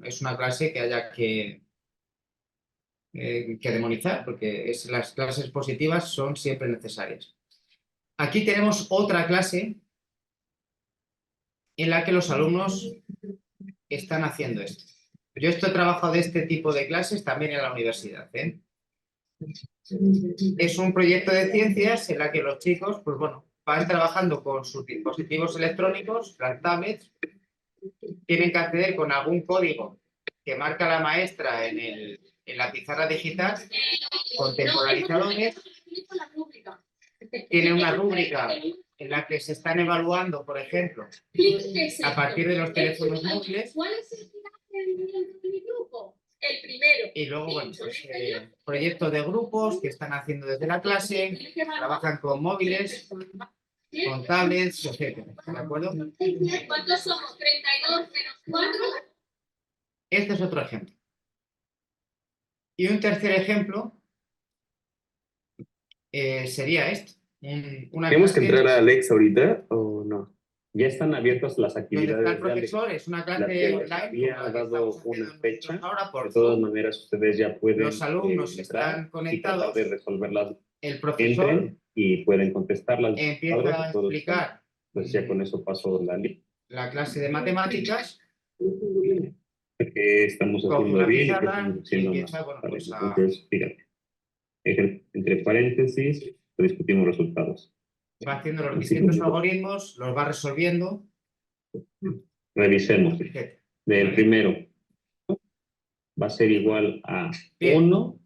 es una clase que haya que demonizar, porque las clases positivas son siempre necesarias. Aquí tenemos otra clase en la que los alumnos están haciendo esto. Yo he trabajado de este tipo de clases también en la universidad. Es un proyecto de ciencias en la que los chicos, pues bueno, van trabajando con sus dispositivos electrónicos, las tablets, tienen que acceder con algún código que marca la maestra en la pizarra digital, con temporalizadores. Tiene una rúbrica en la que se están evaluando, por ejemplo, a partir de los teléfonos móviles. ¿Cuál es el final del grupo? El primero. Y luego, bueno, pues proyectos de grupos que están haciendo desde la clase, trabajan con móviles, con tablets, etc. ¿De acuerdo? ¿Cuántos somos? 32 menos 4. Este es otro ejemplo. Y un tercer ejemplo sería este. ¿Tenemos que entrar a Alex ahorita o no? Ya están abiertas las actividades donde está el de Alex. profesor, es una La clase que online. había dado una fecha. Ahora por De todas Zoom. maneras, ustedes ya pueden Los alumnos entrar están y conectados. tratar de resolverlas. El profesor Entren y pueden contestarlas. empieza a explicar Pues ya con eso pasó la clase de matemáticas. Que estamos Coge haciendo una bien y que pizarra estamos haciendo y más. empieza, bueno, pues Entonces, fíjate. Entre paréntesis, discutimos resultados. va haciendo los Así distintos como- algoritmos, los va resolviendo. Revisemos. Del primero va a ser igual a Bien. 1.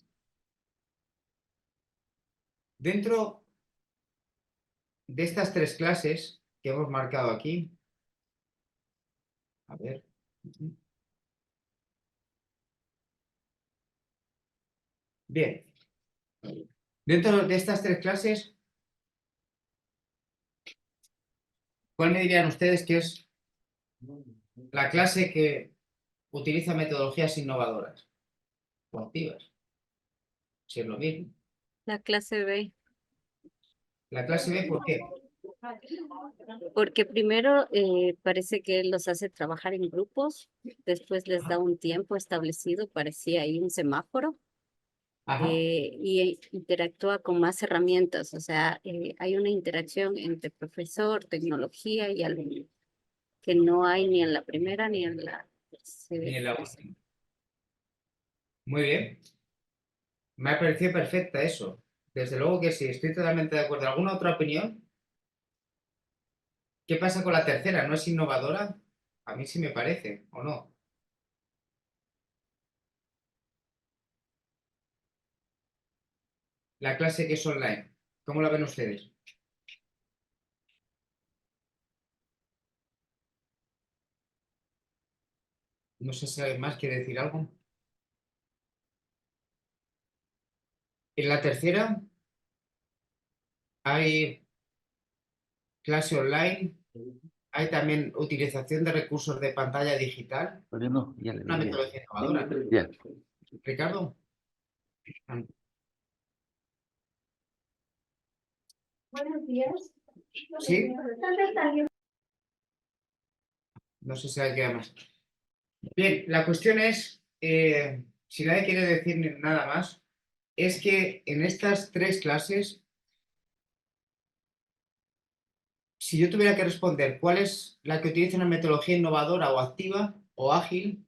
Dentro de estas tres clases que hemos marcado aquí, a ver. Bien. Dentro de estas tres clases ¿Cuál me dirían ustedes que es la clase que utiliza metodologías innovadoras o activas? Si es lo mismo. La clase B. La clase B, ¿por qué? Porque primero parece que los hace trabajar en grupos, después les da un tiempo establecido, parecía ahí un semáforo, Ajá. y interactúa con más herramientas, o sea, hay una interacción entre profesor, tecnología y alumno, que no hay ni en la primera ni en la Ni en la tercera. última. Muy bien. Me ha parecido perfecta eso. Desde luego que sí, estoy totalmente de acuerdo. ¿Alguna otra opinión? ¿Qué pasa con la tercera? ¿No es innovadora? A mí sí me parece, ¿o no? La clase que es online. ¿Cómo la ven ustedes? No sé si alguien más quiere decir algo. En la tercera hay clase online, hay también utilización de recursos de pantalla digital. No, ya le Una dije. metodología innovadora, ¿no? Ya. Ricardo, Buenos días. ¿sí? No sé si hay que más. Bien, la cuestión es, si nadie quiere decir nada más, es que en estas tres clases, si yo tuviera que responder cuál es la que utiliza una metodología innovadora o activa o ágil,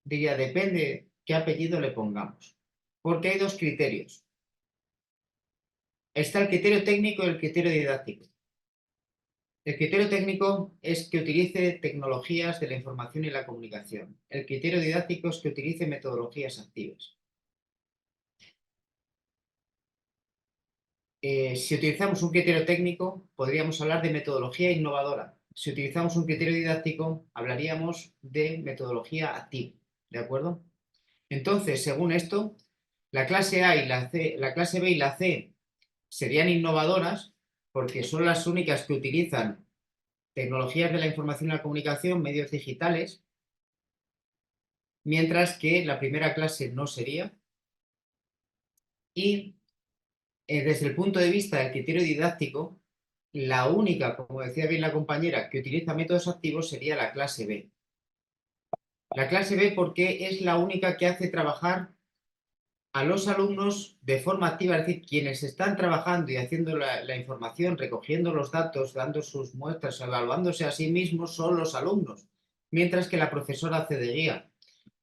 diría depende qué apellido le pongamos. Porque hay dos criterios. Está el criterio técnico y el criterio didáctico. El criterio técnico es que utilice tecnologías de la información y la comunicación. El criterio didáctico es que utilice metodologías activas. Si utilizamos un criterio técnico, podríamos hablar de metodología innovadora. Si utilizamos un criterio didáctico, hablaríamos de metodología activa. ¿De acuerdo? Entonces, según esto, la clase A y la C, la clase B y la C serían innovadoras porque son las únicas que utilizan tecnologías de la información y la comunicación, medios digitales, mientras que la primera clase no sería. Y desde el punto de vista del criterio didáctico, la única, como decía bien la compañera, que utiliza métodos activos sería la clase B. La clase B porque es la única que hace trabajar a los alumnos de forma activa, es decir, quienes están trabajando y haciendo la información, recogiendo los datos, dando sus muestras, evaluándose a sí mismos, son los alumnos, mientras que la profesora hace de guía.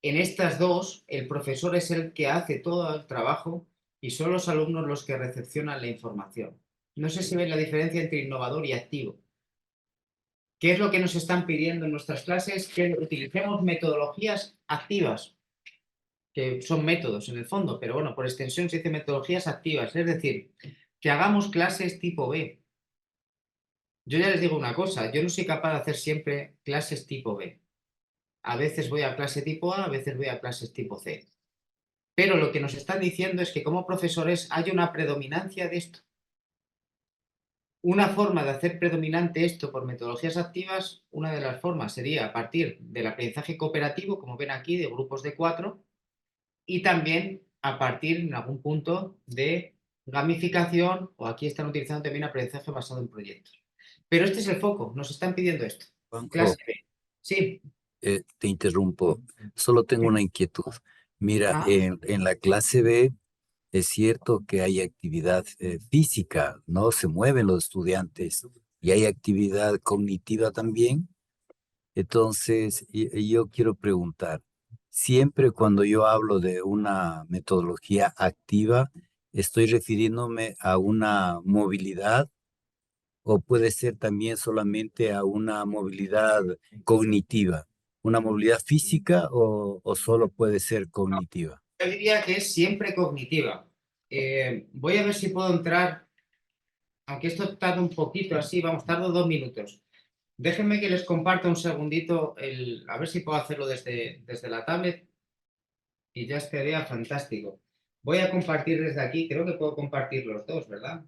En estas dos, el profesor es el que hace todo el trabajo y son los alumnos los que recepcionan la información. No sé si ven la diferencia entre innovador y activo. ¿Qué es lo que nos están pidiendo en nuestras clases? Que utilicemos metodologías activas, que son métodos en el fondo, pero bueno, por extensión se dice metodologías activas, es decir, que hagamos clases tipo B. Yo ya les digo una cosa, yo no soy capaz de hacer siempre clases tipo B. A veces voy a clase tipo A veces voy a clases tipo C. Pero lo que nos están diciendo es que como profesores hay una predominancia de esto. Una forma de hacer predominante esto por metodologías activas, una de las formas sería a partir del aprendizaje cooperativo, como ven aquí, de grupos de 4, y también a partir en algún punto de gamificación, o aquí están utilizando también aprendizaje basado en proyectos. Pero este es el foco, nos están pidiendo esto. Juanjo, Clase B. Sí. te interrumpo. Solo tengo una inquietud. Mira, Ah, en la clase B es cierto que hay actividad física, ¿no? Se mueven los estudiantes y hay actividad cognitiva también. Entonces, yo quiero preguntar, siempre cuando yo hablo de una metodología activa, ¿estoy refiriéndome a una movilidad o puede ser también solamente a una movilidad cognitiva? ¿Una movilidad física o solo puede ser cognitiva? yo diría que es siempre cognitiva. Voy a ver si puedo entrar, aunque esto tarda un poquito así, vamos, tardo 2 minutos. Déjenme que les comparta un segundito, a ver si puedo hacerlo desde la tablet y ya estaría fantástico. Voy a compartir desde aquí, creo que puedo compartir los dos, ¿verdad?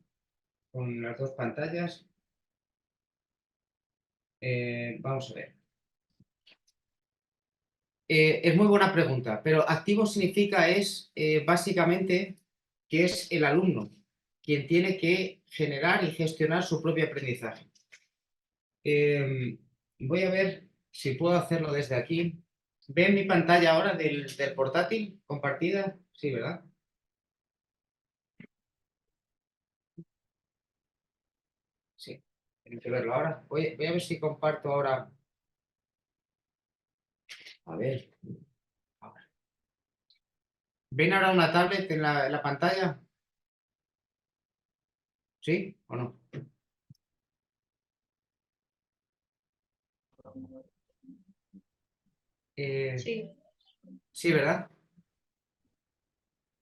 Con las dos pantallas. Vamos a ver. Es muy buena pregunta, pero activo significa básicamente que es el alumno quien tiene que generar y gestionar su propio aprendizaje. Voy a ver si puedo hacerlo desde aquí. ¿Ven mi pantalla ahora del portátil compartida? Sí, ¿verdad? Sí, tienen que verlo ahora. Voy a ver si comparto ahora. A ver. Ahora. ¿Ven ahora una tablet en la pantalla? ¿Sí o no? Sí. Sí, ¿verdad?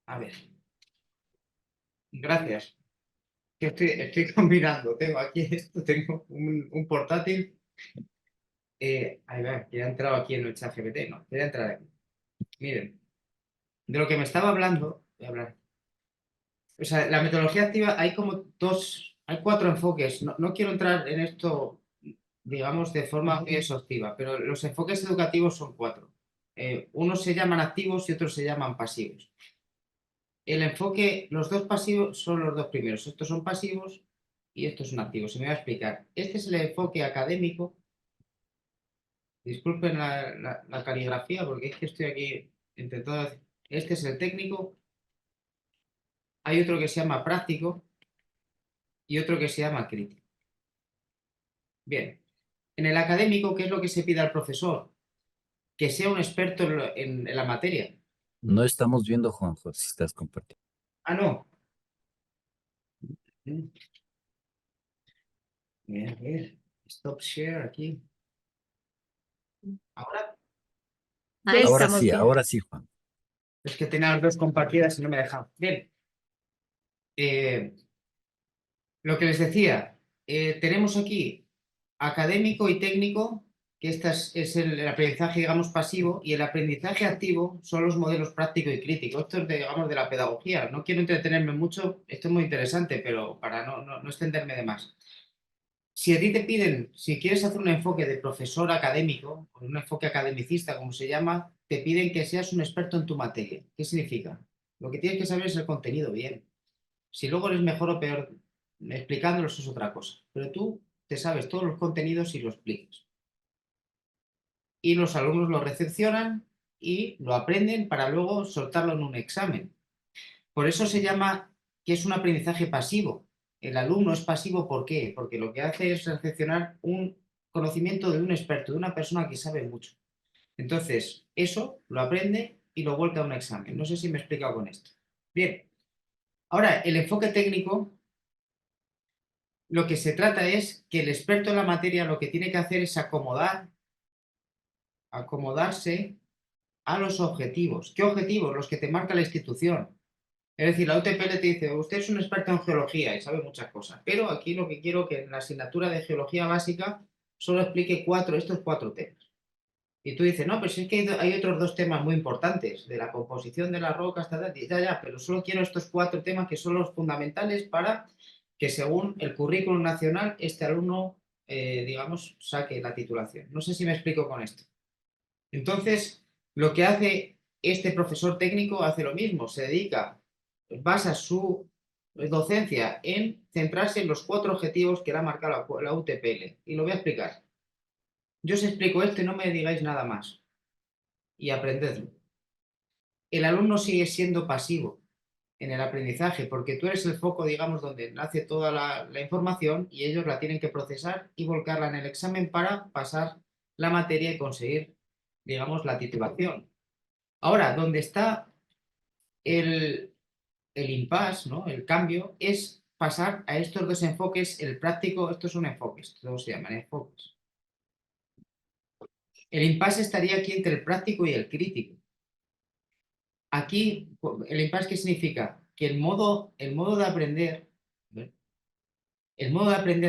A ver. Gracias. Que estoy combinando. Tengo aquí esto, tengo un portátil. Ahí va, que ha entrado aquí en el chat GPT. No, quería entrar aquí. Miren, de lo que me estaba hablando, voy a hablar. O sea, la metodología activa hay como hay 4 enfoques. No quiero entrar en esto, digamos, de forma muy exhaustiva, pero los enfoques educativos son 4. Unos se llaman activos y otros se llaman pasivos. El enfoque, los dos pasivos son los dos primeros. Estos son pasivos y estos son activos. Se me va a explicar. Este es el enfoque académico. Disculpen la caligrafía porque es que estoy aquí intentando. Este es el técnico. Hay otro que se llama práctico y otro que se llama crítico. Bien. En el académico, ¿qué es lo que se pide al profesor? Que sea un experto en la materia. No estamos viendo, Juanjo, si estás compartiendo. Ah, no. A ver. Stop share aquí. Ahora Ahí Ahora estamos bien. ahora sí, Juan. es que tenía las dos compartidas y no me dejan. Bien. Lo que les decía, tenemos aquí académico y técnico, que es el aprendizaje, digamos, pasivo, y el aprendizaje activo son los modelos práctico y crítico. Esto es, digamos, de la pedagogía. No quiero entretenerme mucho, esto es muy interesante, pero para no extenderme de más. Si a ti te piden, si quieres hacer un enfoque de profesor académico, o un enfoque academicista, como se llama, te piden que seas un experto en tu materia. ¿Qué significa? Lo que tienes que saber es el contenido bien. Si luego eres mejor o peor explicándolo, eso es otra cosa. Pero tú te sabes todos los contenidos y lo explicas. Y los alumnos lo recepcionan y lo aprenden para luego soltarlo en un examen. Por eso se llama que es un aprendizaje pasivo. El alumno es pasivo, ¿por qué? Porque lo que hace es recepcionar un conocimiento de un experto, de una persona que sabe mucho. Entonces, eso lo aprende y lo vuelca a un examen. No sé si me he explicado con esto. Bien, ahora el enfoque técnico, lo que se trata es que el experto en la materia lo que tiene que hacer es acomodarse a los objetivos. ¿Qué objetivos? Los que te marca la institución. Es decir, la UTPL te dice, usted es un experto en geología y sabe muchas cosas, pero aquí lo que quiero que en la asignatura de geología básica solo explique estos cuatro temas. Y tú dices, no, pero si es que hay otros 2 temas muy importantes, de la composición de las rocas, ya, pero solo quiero estos 4 temas que son los fundamentales para que según el currículum nacional este alumno, digamos, saque la titulación. No sé si me explico con esto. Entonces, lo que hace este profesor técnico hace lo mismo, basa su docencia en centrarse en los 4 objetivos que le ha marcado la UTPL. Y lo voy a explicar. Yo os explico esto y no me digáis nada más. Y aprendedlo. El alumno sigue siendo pasivo en el aprendizaje porque tú eres el foco, digamos, donde nace toda la información y ellos la tienen que procesar y volcarla en el examen para pasar la materia y conseguir, digamos, la titulación. Ahora, donde está el impasse, ¿no? El cambio, es pasar a estos 2 enfoques, el práctico, estos son enfoques, todos se llaman enfoques. El impasse estaría aquí entre el práctico y el crítico. Aquí, el impasse, ¿qué significa? Que el modo de aprender,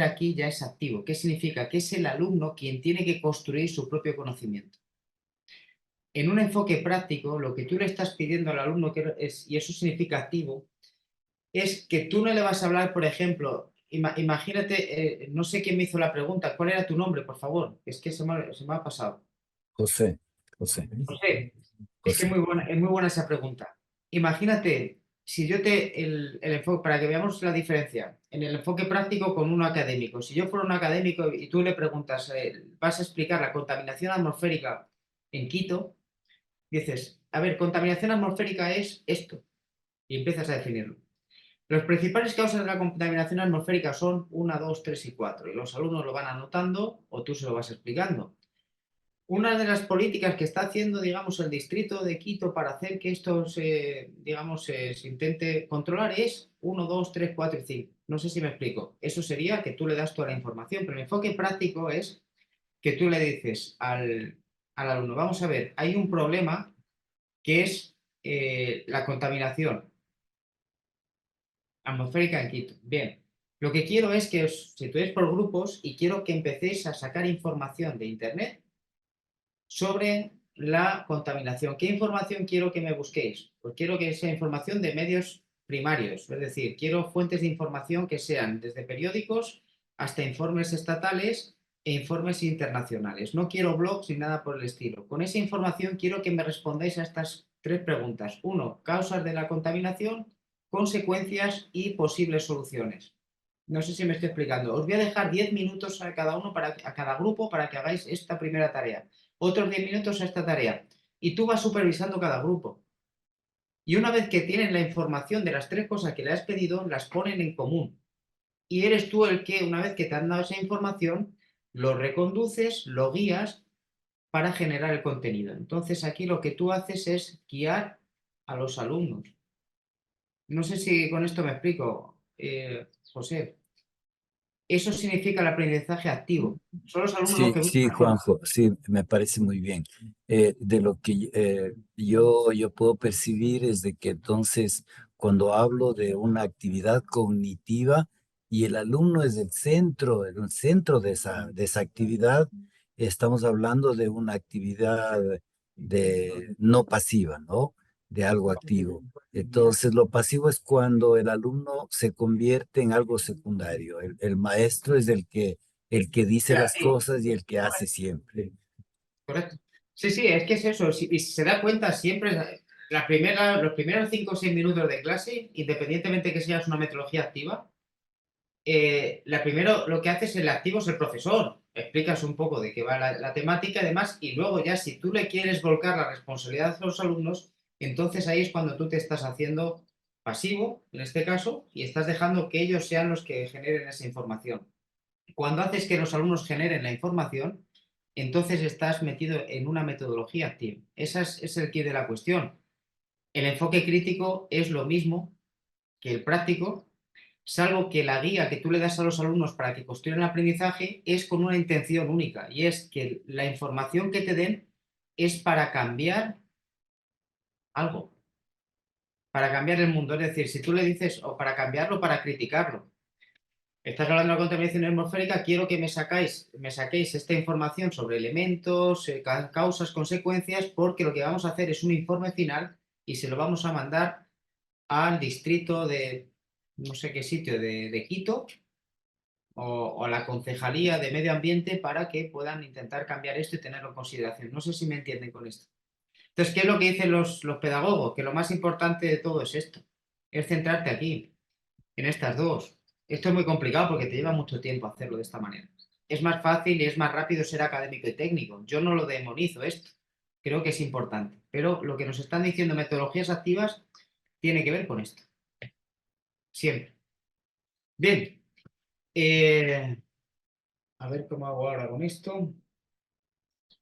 aquí ya es activo. ¿Qué significa? Que es el alumno quien tiene que construir su propio conocimiento. En un enfoque práctico, lo que tú le estás pidiendo al alumno, y eso significa activo, es que tú no le vas a hablar, por ejemplo, imagínate, no sé quién me hizo la pregunta. ¿Cuál era tu nombre, por favor? Es que se me ha pasado. José. José, es que José. es muy buena esa pregunta. Imagínate, si yo el enfoque, para que veamos la diferencia, en el enfoque práctico con uno académico. Si yo fuera un académico y tú le preguntas, vas a explicar la contaminación atmosférica en Quito, dices, a ver, contaminación atmosférica es esto, y empiezas a definirlo. Las principales causas de la contaminación atmosférica son 1, 2, 3 y 4, y los alumnos lo van anotando o tú se lo vas explicando. Una de las políticas que está haciendo, digamos, el distrito de Quito para hacer que esto se intente controlar es 1, 2, 3, 4 y 5. No sé si me explico. Eso sería que tú le das toda la información, pero el enfoque práctico es que tú le dices al alumno, vamos a ver, hay un problema que es la contaminación atmosférica en Quito. Bien, lo que quiero es que os situéis por grupos y quiero que empecéis a sacar información de Internet sobre la contaminación. ¿Qué información quiero que me busquéis? Pues quiero que sea información de medios primarios, es decir, quiero fuentes de información que sean desde periódicos hasta informes estatales e informes internacionales. No quiero blogs ni nada por el estilo. Con esa información quiero que me respondáis a estas 3 preguntas. 1, causas de la contaminación, consecuencias y posibles soluciones. No sé si me estoy explicando. Os voy a dejar 10 minutos a cada uno, a cada grupo, para que hagáis esta primera tarea. Otros 10 minutos a esta tarea. Y tú vas supervisando cada grupo. Y una vez que tienen la información de las 3 cosas que le has pedido, las ponen en común. Y eres tú el que, una vez que te han dado esa información, lo reconduces, lo guías para generar el contenido. Entonces aquí lo que tú haces es guiar a los alumnos. No sé si con esto me explico, José. Eso significa el aprendizaje activo. Son los alumnos los Sí, que sí, buscan. Juanjo, sí, me parece muy bien. De lo que yo puedo percibir es de que entonces cuando hablo de una actividad cognitiva y el alumno es el centro de esa actividad, estamos hablando de una actividad no pasiva, ¿no? De algo activo. Entonces, lo pasivo es cuando el alumno se convierte en algo secundario. El maestro es el que dice las cosas y el que hace siempre. Correcto. Sí, sí, es que es eso. Y si se da cuenta, siempre los primeros 5 o 6 minutos de clase, independientemente que seas una metodología activa, primero lo que haces el activo es el profesor. Explicas un poco de qué va la temática y demás, y luego ya si tú le quieres volcar la responsabilidad a los alumnos, entonces ahí es cuando tú te estás haciendo pasivo, en este caso, y estás dejando que ellos sean los que generen esa información. Cuando haces que los alumnos generen la información, entonces estás metido en una metodología activa. Ese es el quid de la cuestión. El enfoque crítico es lo mismo que el práctico, salvo que la guía que tú le das a los alumnos para que construyan el aprendizaje es con una intención única, y es que la información que te den es para cambiar algo, para cambiar el mundo. Es decir, si tú le dices, o para cambiarlo, para criticarlo. Estás hablando de la contaminación atmosférica, quiero que me saquéis esta información sobre elementos, causas, consecuencias, porque lo que vamos a hacer es un informe final y se lo vamos a mandar al distrito de no sé qué sitio de Quito o a la concejalía de medio ambiente para que puedan intentar cambiar esto y tenerlo en consideración. No sé si me entienden con esto. Entonces, ¿qué es lo que dicen los pedagogos? Que lo más importante de todo es esto, es centrarte aquí, en estas dos. Esto es muy complicado porque te lleva mucho tiempo hacerlo de esta manera. Es más fácil y es más rápido ser académico y técnico. Yo no lo demonizo esto. Creo que es importante. Pero lo que nos están diciendo metodologías activas tiene que ver con esto. Siempre. Bien. A ver cómo hago ahora con esto.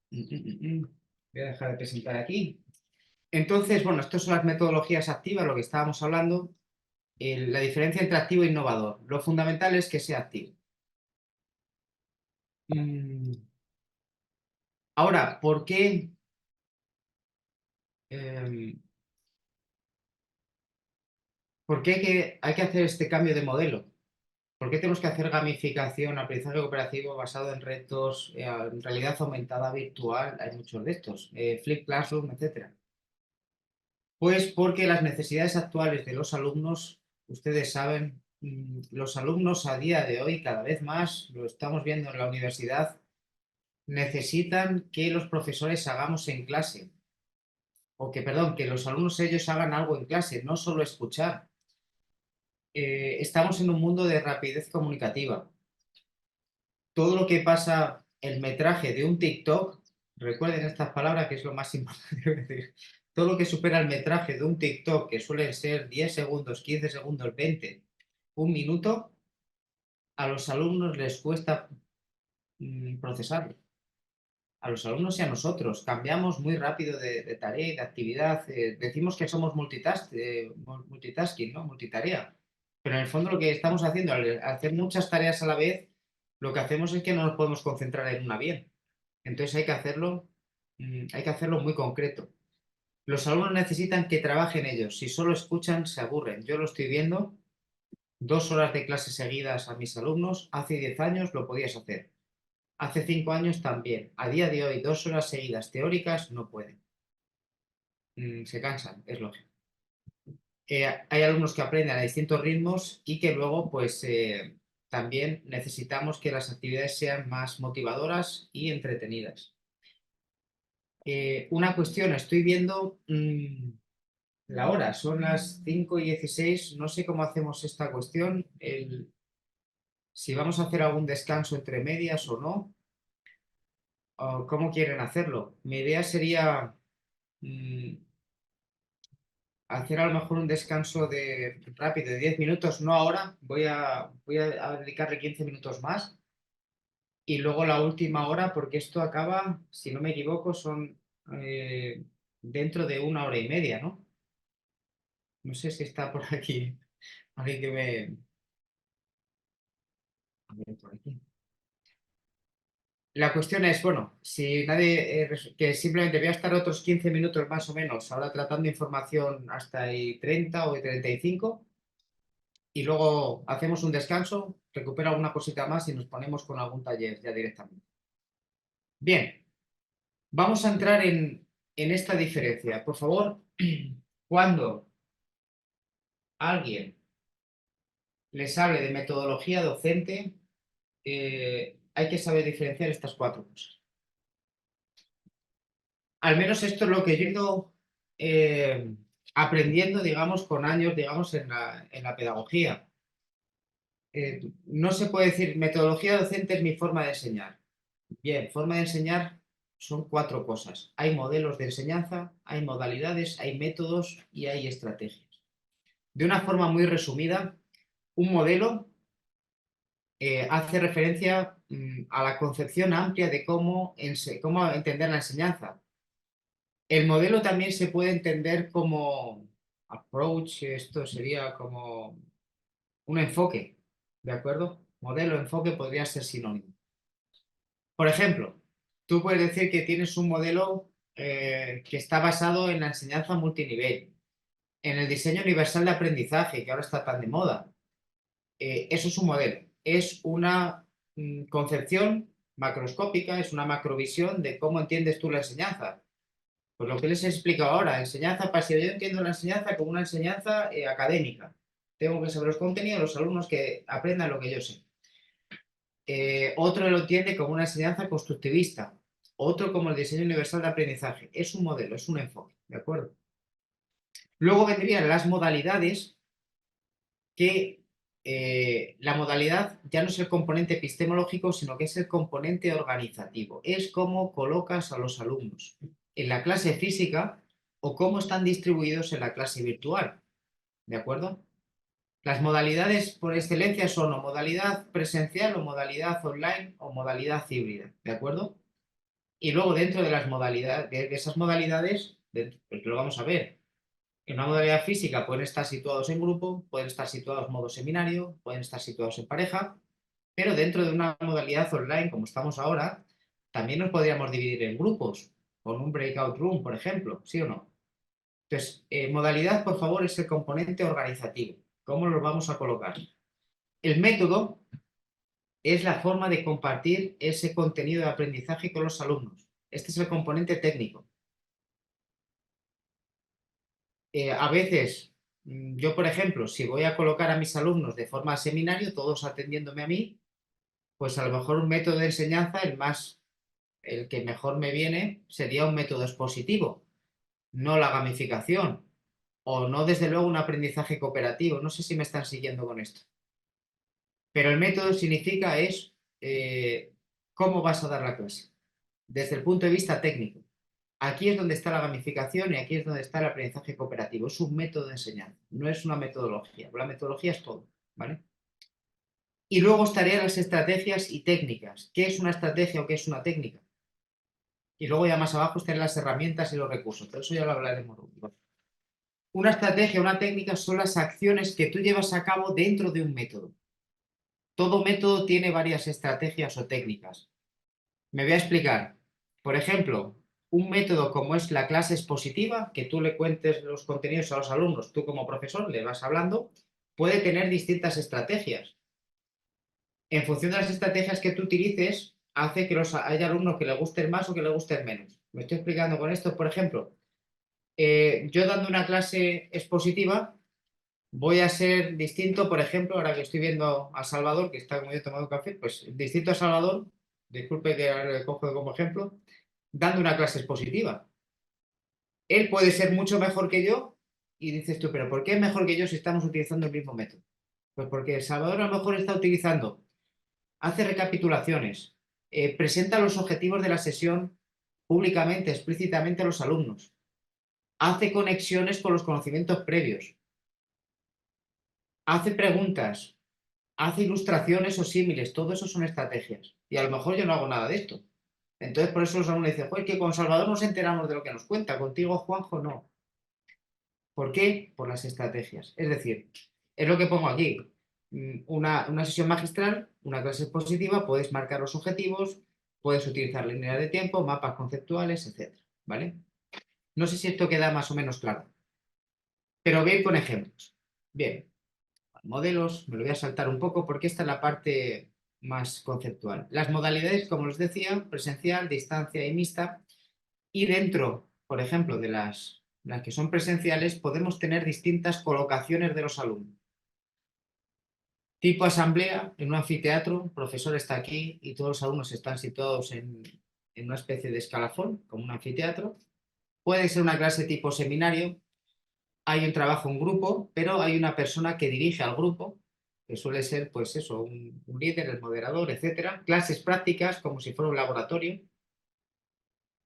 Voy a dejar de presentar aquí. Entonces, bueno, estas son las metodologías activas, lo que estábamos hablando. La diferencia entre activo e innovador. Lo fundamental es que sea activo. Ahora, ¿por qué hay que hacer este cambio de modelo? ¿Por qué tenemos que hacer gamificación, aprendizaje cooperativo basado en retos, en realidad aumentada virtual? Hay muchos de estos, Flip Classroom, etcétera. Pues porque las necesidades actuales de los alumnos, ustedes saben los alumnos a día de hoy, cada vez más, lo estamos viendo en la universidad, necesitan que los profesores hagamos en clase, o que, perdón, que los alumnos ellos hagan algo en clase, no solo escuchar. Estamos en un mundo de rapidez comunicativa. Todo lo que pasa, el metraje de un TikTok, recuerden estas palabras que es lo más importante, todo lo que supera el metraje de un TikTok, que suelen ser 10 segundos, 15 segundos, 20, un minuto, a los alumnos les cuesta procesarlo. A los alumnos y a nosotros. Cambiamos muy rápido de tarea y de actividad. Decimos que somos multitasking, ¿no? Multitarea. Pero en el fondo lo que estamos haciendo, al hacer muchas tareas a la vez, lo que hacemos es que no nos podemos concentrar en una bien. Entonces hay que hacerlo muy concreto. Los alumnos necesitan que trabajen ellos. Si solo escuchan, se aburren. Yo lo estoy viendo. 2 horas de clase seguidas a mis alumnos. Hace 10 años lo podías hacer. Hace 5 años también. A día de hoy, 2 horas seguidas teóricas no pueden. Se cansan, es lógico. Hay alumnos que aprenden a distintos ritmos y que luego, pues, también necesitamos que las actividades sean más motivadoras y entretenidas. Una cuestión, estoy viendo la hora, son las 5:16, no sé cómo hacemos esta cuestión, si vamos a hacer algún descanso entre medias o no. ¿Cómo quieren hacerlo? Mi idea sería hacer a lo mejor un descanso rápido de 10 minutos, no ahora, voy a dedicarle 15 minutos más y luego la última hora, porque esto acaba, si no me equivoco, son dentro de 1 hora y media, ¿no? No sé si está por aquí alguien que me... A ver, por aquí. La cuestión es, bueno, si nadie, que simplemente voy a estar otros 15 minutos más o menos, ahora tratando información hasta el 30 o el 35, y luego hacemos un descanso, recupero alguna cosita más y nos ponemos con algún taller ya directamente. Bien, vamos a entrar en esta diferencia. Por favor, cuando alguien les hable de metodología docente, hay que saber diferenciar estas 4 cosas. Al menos esto es lo que yo he ido aprendiendo, digamos, con años, digamos, en la pedagogía. No se puede decir metodología docente es mi forma de enseñar. Bien, forma de enseñar son 4 cosas. Hay modelos de enseñanza, hay modalidades, hay métodos y hay estrategias. De una forma muy resumida, un modelo hace referencia a la concepción amplia de cómo entender la enseñanza. El modelo también se puede entender como approach, esto sería como un enfoque, ¿de acuerdo? Modelo, enfoque podría ser sinónimo. Por ejemplo, tú puedes decir que tienes un modelo que está basado en la enseñanza multinivel, en el diseño universal de aprendizaje, que ahora está tan de moda. Eso es un modelo, es una concepción macroscópica, es una macrovisión de cómo entiendes tú la enseñanza. Pues lo que les he explicado ahora, enseñanza pasiva. Yo entiendo la enseñanza como una enseñanza académica. Tengo que saber los contenidos, los alumnos que aprendan lo que yo sé. Otro lo entiende como una enseñanza constructivista. Otro como el diseño universal de aprendizaje. Es un modelo, es un enfoque, ¿de acuerdo? Luego vendrían las modalidades que la modalidad ya no es el componente epistemológico, sino que es el componente organizativo. Es cómo colocas a los alumnos en la clase física o cómo están distribuidos en la clase virtual. ¿De acuerdo? Las modalidades por excelencia son o modalidad presencial o modalidad online o modalidad híbrida. ¿De acuerdo? Y luego dentro de las modalidades, de esas modalidades, pues lo vamos a ver. En una modalidad física pueden estar situados en grupo, pueden estar situados en modo seminario, pueden estar situados en pareja, pero dentro de una modalidad online, como estamos ahora, también nos podríamos dividir en grupos, con un breakout room, por ejemplo, ¿sí o no? Entonces, modalidad, por favor, es el componente organizativo. ¿Cómo los vamos a colocar? El método es la forma de compartir ese contenido de aprendizaje con los alumnos. Este es el componente técnico. A veces Yo, por ejemplo, si voy a colocar a mis alumnos de forma seminario, todos atendiéndome a mí, pues a lo mejor un método de enseñanza, el que mejor me viene, sería un método expositivo, no la gamificación, o no desde luego un aprendizaje cooperativo. No sé si me están siguiendo con esto. Pero el método significa cómo vas a dar la clase, desde el punto de vista técnico. Aquí es donde está la gamificación y aquí es donde está el aprendizaje cooperativo. Es un método de enseñanza, no es una metodología. La metodología es todo, ¿vale? Y luego estarían las estrategias y técnicas. ¿Qué es una estrategia o qué es una técnica? Y luego ya más abajo están las herramientas y los recursos. Pero eso ya lo hablaremos. Una estrategia, una técnica son las acciones que tú llevas a cabo dentro de un método. Todo método tiene varias estrategias o técnicas. Me voy a explicar. Por ejemplo, un método como es la clase expositiva, que tú le cuentes los contenidos a los alumnos, tú como profesor le vas hablando, puede tener distintas estrategias. En función de las estrategias que tú utilices, hace que haya alumnos que le gusten más o que le gusten menos. Me estoy explicando con esto, por ejemplo, yo dando una clase expositiva, voy a ser distinto, por ejemplo, ahora que estoy viendo a Salvador, que está como yo tomando café, pues distinto a Salvador, disculpe que ahora le cojo como ejemplo, dando una clase expositiva. Él puede ser mucho mejor que yo y dices tú, pero ¿por qué es mejor que yo si estamos utilizando el mismo método? Pues porque Salvador a lo mejor está utilizando, hace recapitulaciones, presenta los objetivos de la sesión públicamente, explícitamente a los alumnos, hace conexiones con los conocimientos previos, hace preguntas, hace ilustraciones o símiles, todo eso son estrategias. Y a lo mejor yo no hago nada de esto. Entonces, por eso los alumnos dicen, joder, que con Salvador nos enteramos de lo que nos cuenta, contigo, Juanjo, no. ¿Por qué? Por las estrategias. Es decir, es lo que pongo aquí. Una sesión magistral, una clase expositiva, puedes marcar los objetivos, puedes utilizar líneas de tiempo, mapas conceptuales, etc. ¿Vale? No sé si esto queda más o menos claro. Pero bien con ejemplos. Bien. Modelos, me lo voy a saltar un poco porque esta es la parte más conceptual. Las modalidades, como les decía, presencial, distancia y mixta. Y dentro, por ejemplo, de las que son presenciales, podemos tener distintas colocaciones de los alumnos. Tipo asamblea, en un anfiteatro, el profesor está aquí y todos los alumnos están situados en una especie de escalafón, como un anfiteatro. Puede ser una clase tipo seminario. Hay un trabajo en grupo, pero hay una persona que dirige al grupo, que suele ser, pues eso, un líder, el moderador, etcétera. Clases prácticas, como si fuera un laboratorio.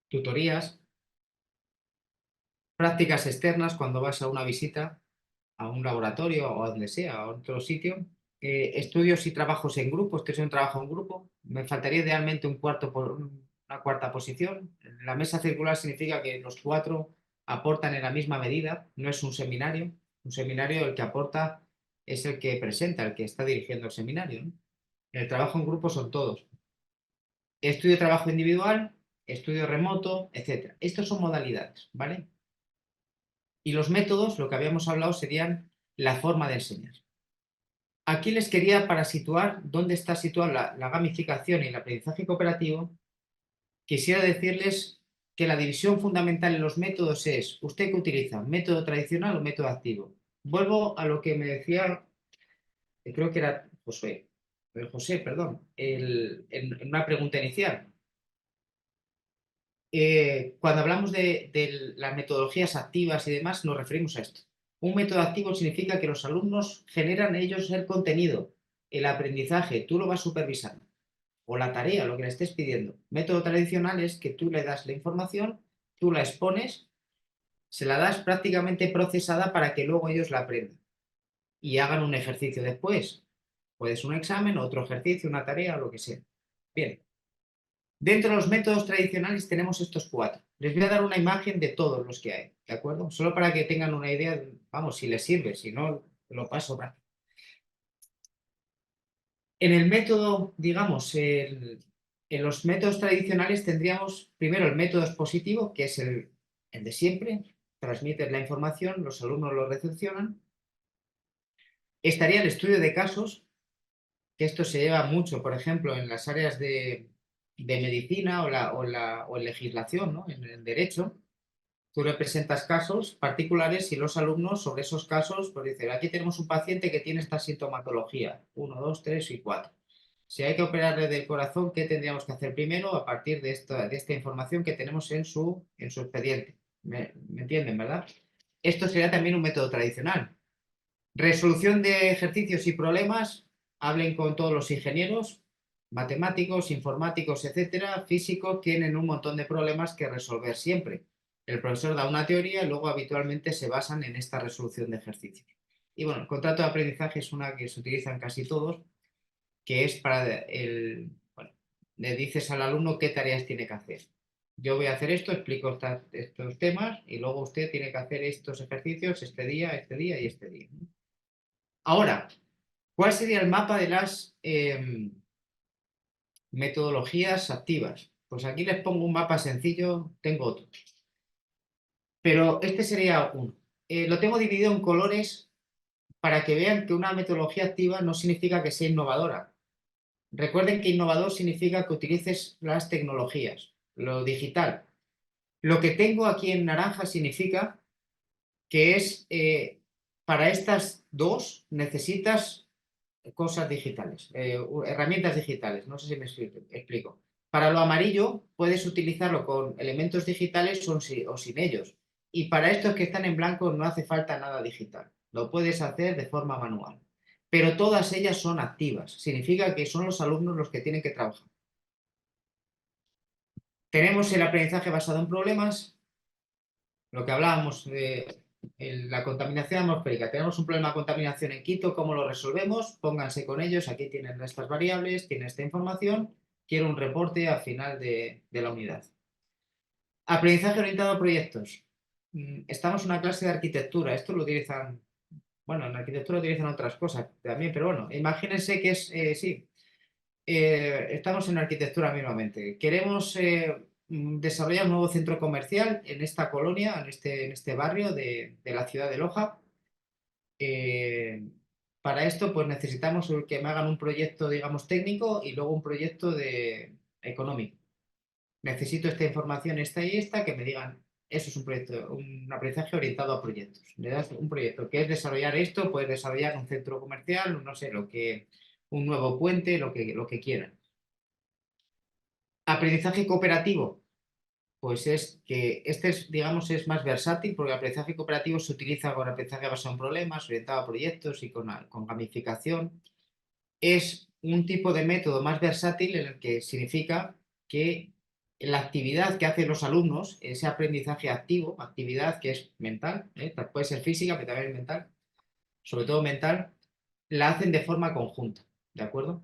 Tutorías. Prácticas externas, cuando vas a una visita a un laboratorio o a donde sea, a otro sitio. Estudios y trabajos en grupo. Este es un trabajo en grupo. Me faltaría idealmente una cuarta posición. La mesa circular significa que los cuatro aportan en la misma medida. No es un seminario. Un seminario, el que aporta es el que presenta, el que está dirigiendo el seminario, ¿no? El trabajo en grupo son todos. Estudio, trabajo individual, estudio remoto, etc. Estos son modalidades, ¿vale? Y los métodos, lo que habíamos hablado, serían la forma de enseñar. Aquí les quería, para situar dónde está situada la gamificación y el aprendizaje cooperativo, quisiera decirles que la división fundamental en los métodos es, ¿usted qué utiliza? ¿Método tradicional o método activo? Vuelvo a lo que me decía, creo que era José, perdón, en una pregunta inicial. Cuando hablamos de las metodologías activas y demás, nos referimos a esto. Un método activo significa que los alumnos generan ellos el contenido, el aprendizaje, tú lo vas supervisando, o la tarea, lo que le estés pidiendo. Método tradicional es que tú le das la información, tú la expones, se la das prácticamente procesada para que luego ellos la aprendan y hagan un ejercicio después. Puede ser un examen, otro ejercicio, una tarea, lo que sea. Bien. Dentro de los métodos tradicionales tenemos estos cuatro. Les voy a dar una imagen de todos los que hay, ¿de acuerdo? Solo para que tengan una idea, vamos, si les sirve, si no, lo paso rápido. En el método, digamos, en los métodos tradicionales tendríamos primero el método expositivo, que es el de siempre, transmites la información, los alumnos lo recepcionan. Estaría el estudio de casos, que esto se lleva mucho, por ejemplo, en las áreas de medicina o en legislación, ¿no? En el derecho. Tú le presentas casos particulares y los alumnos sobre esos casos pues dicen, aquí tenemos un paciente que tiene esta sintomatología, 1, 2, 3 y 4. Si hay que operarle del corazón, ¿qué tendríamos que hacer primero a partir de esta información que tenemos en su expediente? ¿Me entienden, verdad? Esto sería también un método tradicional. Resolución de ejercicios y problemas, hablen con todos los ingenieros, matemáticos, informáticos, etcétera, físicos, tienen un montón de problemas que resolver siempre. El profesor da una teoría y luego habitualmente se basan en esta resolución de ejercicios. Y bueno, el contrato de aprendizaje es una que se utiliza en casi todos, que es para bueno, le dices al alumno qué tareas tiene que hacer. Yo voy a hacer esto, explico estos temas y luego usted tiene que hacer estos ejercicios este día y este día. Ahora, ¿cuál sería el mapa de las metodologías activas? Pues aquí les pongo un mapa sencillo, tengo otro. Pero este sería uno. Lo tengo dividido en colores para que vean que una metodología activa no significa que sea innovadora. Recuerden que innovador significa que utilices las tecnologías, lo digital. Lo que tengo aquí en naranja significa que es, para estas dos necesitas cosas digitales, herramientas digitales, no sé si me explico. Para lo amarillo puedes utilizarlo con elementos digitales o sin ellos. Y para estos que están en blanco no hace falta nada digital, lo puedes hacer de forma manual. Pero todas ellas son activas, significa que son los alumnos los que tienen que trabajar. Tenemos el aprendizaje basado en problemas, lo que hablábamos de la contaminación atmosférica. Tenemos un problema de contaminación en Quito, ¿cómo lo resolvemos? Pónganse con ellos, aquí tienen estas variables, tienen esta información, quiero un reporte al final de la unidad. Aprendizaje orientado a proyectos. Estamos en una clase de arquitectura, esto lo utilizan, bueno, en arquitectura utilizan otras cosas también, pero bueno, imagínense que es, sí, estamos en arquitectura mismamente. Queremos desarrollar un nuevo centro comercial en esta colonia, en este barrio de la ciudad de Loja. Para esto, pues necesitamos que me hagan un proyecto, digamos, técnico y luego un proyecto económico. Necesito esta información, esta y esta, que me digan, eso es un proyecto, un aprendizaje orientado a proyectos. Le das un proyecto que es desarrollar esto, puedes desarrollar un centro comercial, no sé, un nuevo puente, lo que quieran. Aprendizaje cooperativo, pues es que digamos, es más versátil porque el aprendizaje cooperativo se utiliza con aprendizaje basado en problemas, orientado a proyectos y con gamificación. Es un tipo de método más versátil en el que significa que la actividad que hacen los alumnos, ese aprendizaje activo, actividad que es mental, puede ser física, pero también mental, sobre todo mental, la hacen de forma conjunta, ¿de acuerdo?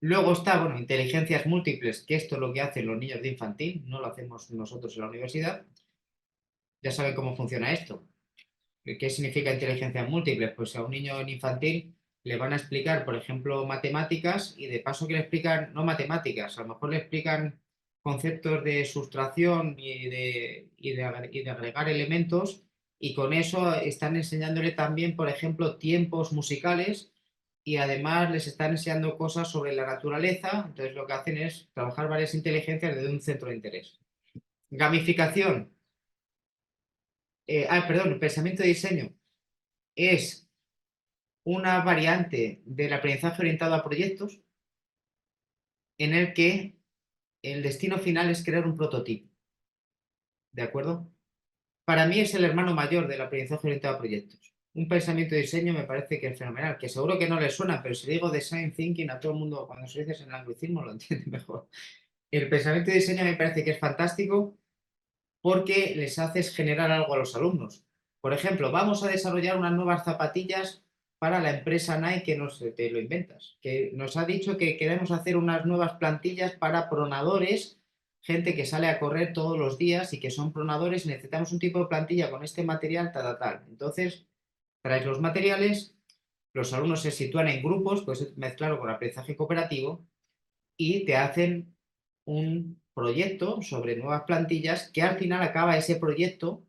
Luego está, bueno, inteligencias múltiples, que esto es lo que hacen los niños de infantil, no lo hacemos nosotros en la universidad. Ya saben cómo funciona esto. ¿Qué significa inteligencias múltiples? Pues a un niño en infantil le van a explicar, por ejemplo, matemáticas y de paso que le explican, no matemáticas, a lo mejor le explican conceptos de sustracción y de agregar elementos y con eso están enseñándole también, por ejemplo, tiempos musicales y además les están enseñando cosas sobre la naturaleza, entonces lo que hacen es trabajar varias inteligencias desde un centro de interés. Gamificación. Perdón, pensamiento de diseño es una variante del aprendizaje orientado a proyectos en el que el destino final es crear un prototipo. ¿De acuerdo? Para mí es el hermano mayor del aprendizaje orientado a proyectos. Un pensamiento de diseño me parece que es fenomenal, que seguro que no les suena, pero si digo design thinking a todo el mundo, cuando se dice en el anglicismo, lo entiende mejor. El pensamiento de diseño me parece que es fantástico porque les haces generar algo a los alumnos. Por ejemplo, vamos a desarrollar unas nuevas zapatillas para la empresa Nike, que te lo inventas, que nos ha dicho que queremos hacer unas nuevas plantillas para pronadores, gente que sale a correr todos los días y que son pronadores, necesitamos un tipo de plantilla con este material, tal. Entonces, traes los materiales, los alumnos se sitúan en grupos, pues mezclarlo con aprendizaje cooperativo y te hacen un proyecto sobre nuevas plantillas que al final acaba ese proyecto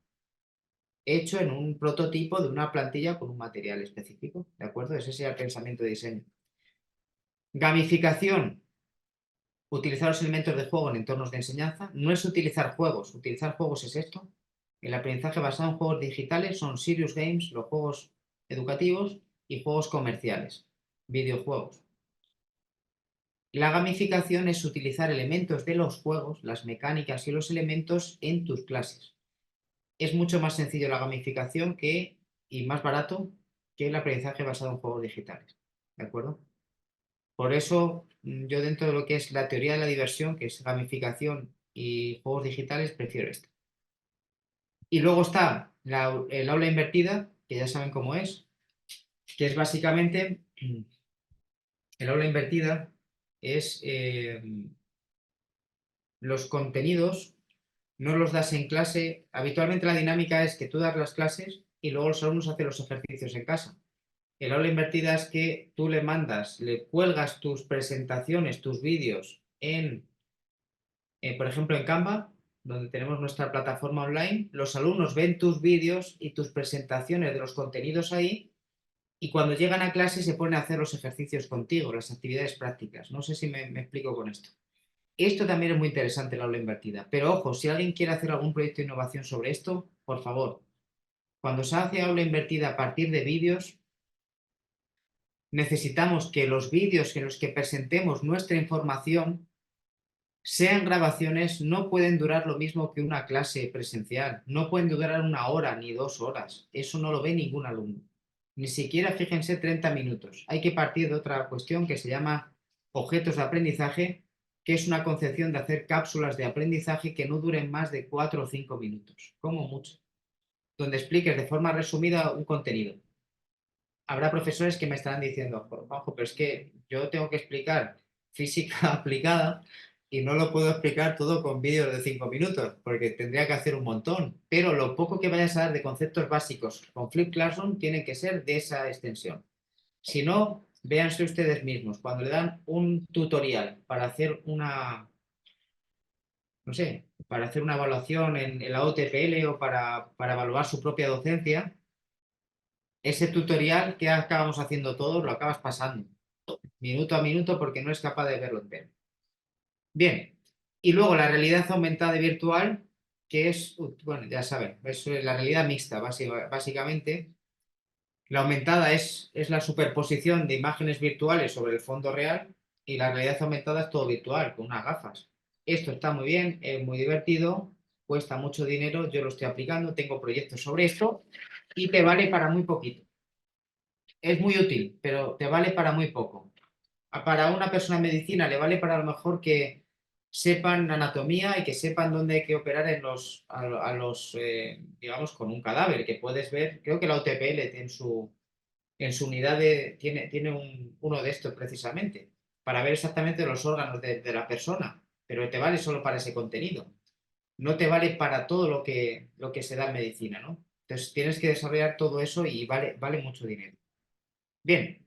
hecho en un prototipo de una plantilla con un material específico, ¿de acuerdo? Ese sería el pensamiento de diseño. Gamificación. Utilizar los elementos de juego en entornos de enseñanza. No es utilizar juegos. Utilizar juegos es esto. El aprendizaje basado en juegos digitales son serious games, los juegos educativos y juegos comerciales, videojuegos. La gamificación es utilizar elementos de los juegos, las mecánicas y los elementos en tus clases. Es mucho más sencillo la gamificación y más barato que el aprendizaje basado en juegos digitales. ¿De acuerdo? Por eso, yo dentro de lo que es la teoría de la diversión, que es gamificación y juegos digitales, prefiero esto. Y luego está el aula invertida, que ya saben cómo es, que es básicamente, el aula invertida es los contenidos, no los das en clase. Habitualmente la dinámica es que tú das las clases y luego los alumnos hacen los ejercicios en casa. El aula invertida es que tú le cuelgas tus presentaciones, tus vídeos por ejemplo, en Canva, donde tenemos nuestra plataforma online, los alumnos ven tus vídeos y tus presentaciones de los contenidos ahí y cuando llegan a clase se ponen a hacer los ejercicios contigo, las actividades prácticas. No sé si me explico con esto. Esto también es muy interesante, el aula invertida. Pero ojo, si alguien quiere hacer algún proyecto de innovación sobre esto, por favor, cuando se hace aula invertida a partir de vídeos, necesitamos que los vídeos en los que presentemos nuestra información sean grabaciones, no pueden durar lo mismo que una clase presencial, no pueden durar 1 hora ni 2 horas, eso no lo ve ningún alumno, ni siquiera fíjense 30 minutos. Hay que partir de otra cuestión que se llama objetos de aprendizaje, que es una concepción de hacer cápsulas de aprendizaje que no duren más de 4 o 5 minutos, como mucho, donde expliques de forma resumida un contenido. Habrá profesores que me estarán diciendo, Juanjo, pero es que yo tengo que explicar física aplicada y no lo puedo explicar todo con vídeos de 5 minutos, porque tendría que hacer un montón. Pero lo poco que vayas a dar de conceptos básicos con Flip Classroom tiene que ser de esa extensión. Si no, véanse ustedes mismos. Cuando le dan un tutorial para hacer una, no sé, para hacer una evaluación en la OTPL o para evaluar su propia docencia, ese tutorial que acabamos haciendo todos lo acabas pasando minuto a minuto porque no es capaz de verlo entero. Bien, y luego la realidad aumentada y virtual, que es, bueno, ya saben, es la realidad mixta, básicamente. La aumentada es la superposición de imágenes virtuales sobre el fondo real y la realidad aumentada es todo virtual, con unas gafas. Esto está muy bien, es muy divertido, cuesta mucho dinero, yo lo estoy aplicando, tengo proyectos sobre esto y te vale para muy poquito. Es muy útil, pero te vale para muy poco. Para una persona en medicina le vale para lo mejor que sepan anatomía y que sepan dónde hay que operar digamos, con un cadáver, que puedes ver, creo que la OTPL en su unidad tiene uno de estos precisamente, para ver exactamente los órganos de la persona, pero te vale solo para ese contenido. No te vale para todo lo que se da en medicina, ¿no? Entonces tienes que desarrollar todo eso y vale mucho dinero. Bien.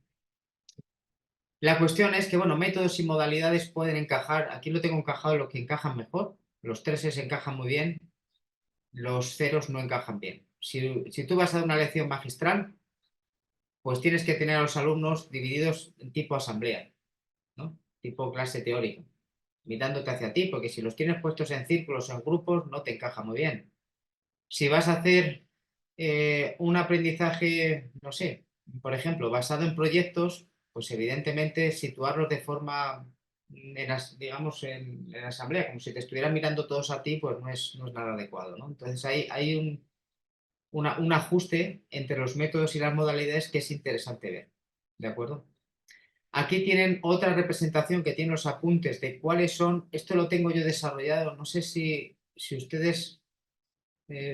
La cuestión es que, bueno, métodos y modalidades pueden encajar. Aquí lo tengo encajado lo que encajan mejor. Los 3 encajan muy bien, los 0 no encajan bien. Si tú vas a dar una lección magistral, pues tienes que tener a los alumnos divididos en tipo asamblea, ¿no? Tipo clase teórica, mirándote hacia ti, porque si los tienes puestos en círculos o en grupos, no te encaja muy bien. Si vas a hacer un aprendizaje, no sé, por ejemplo, basado en proyectos, pues evidentemente situarlos de forma, digamos, en asamblea, como si te estuvieran mirando todos a ti, pues no es nada adecuado, ¿no? Entonces hay un ajuste entre los métodos y las modalidades que es interesante ver, ¿de acuerdo? Aquí tienen otra representación que tiene los apuntes de cuáles son, esto lo tengo yo desarrollado, no sé si ustedes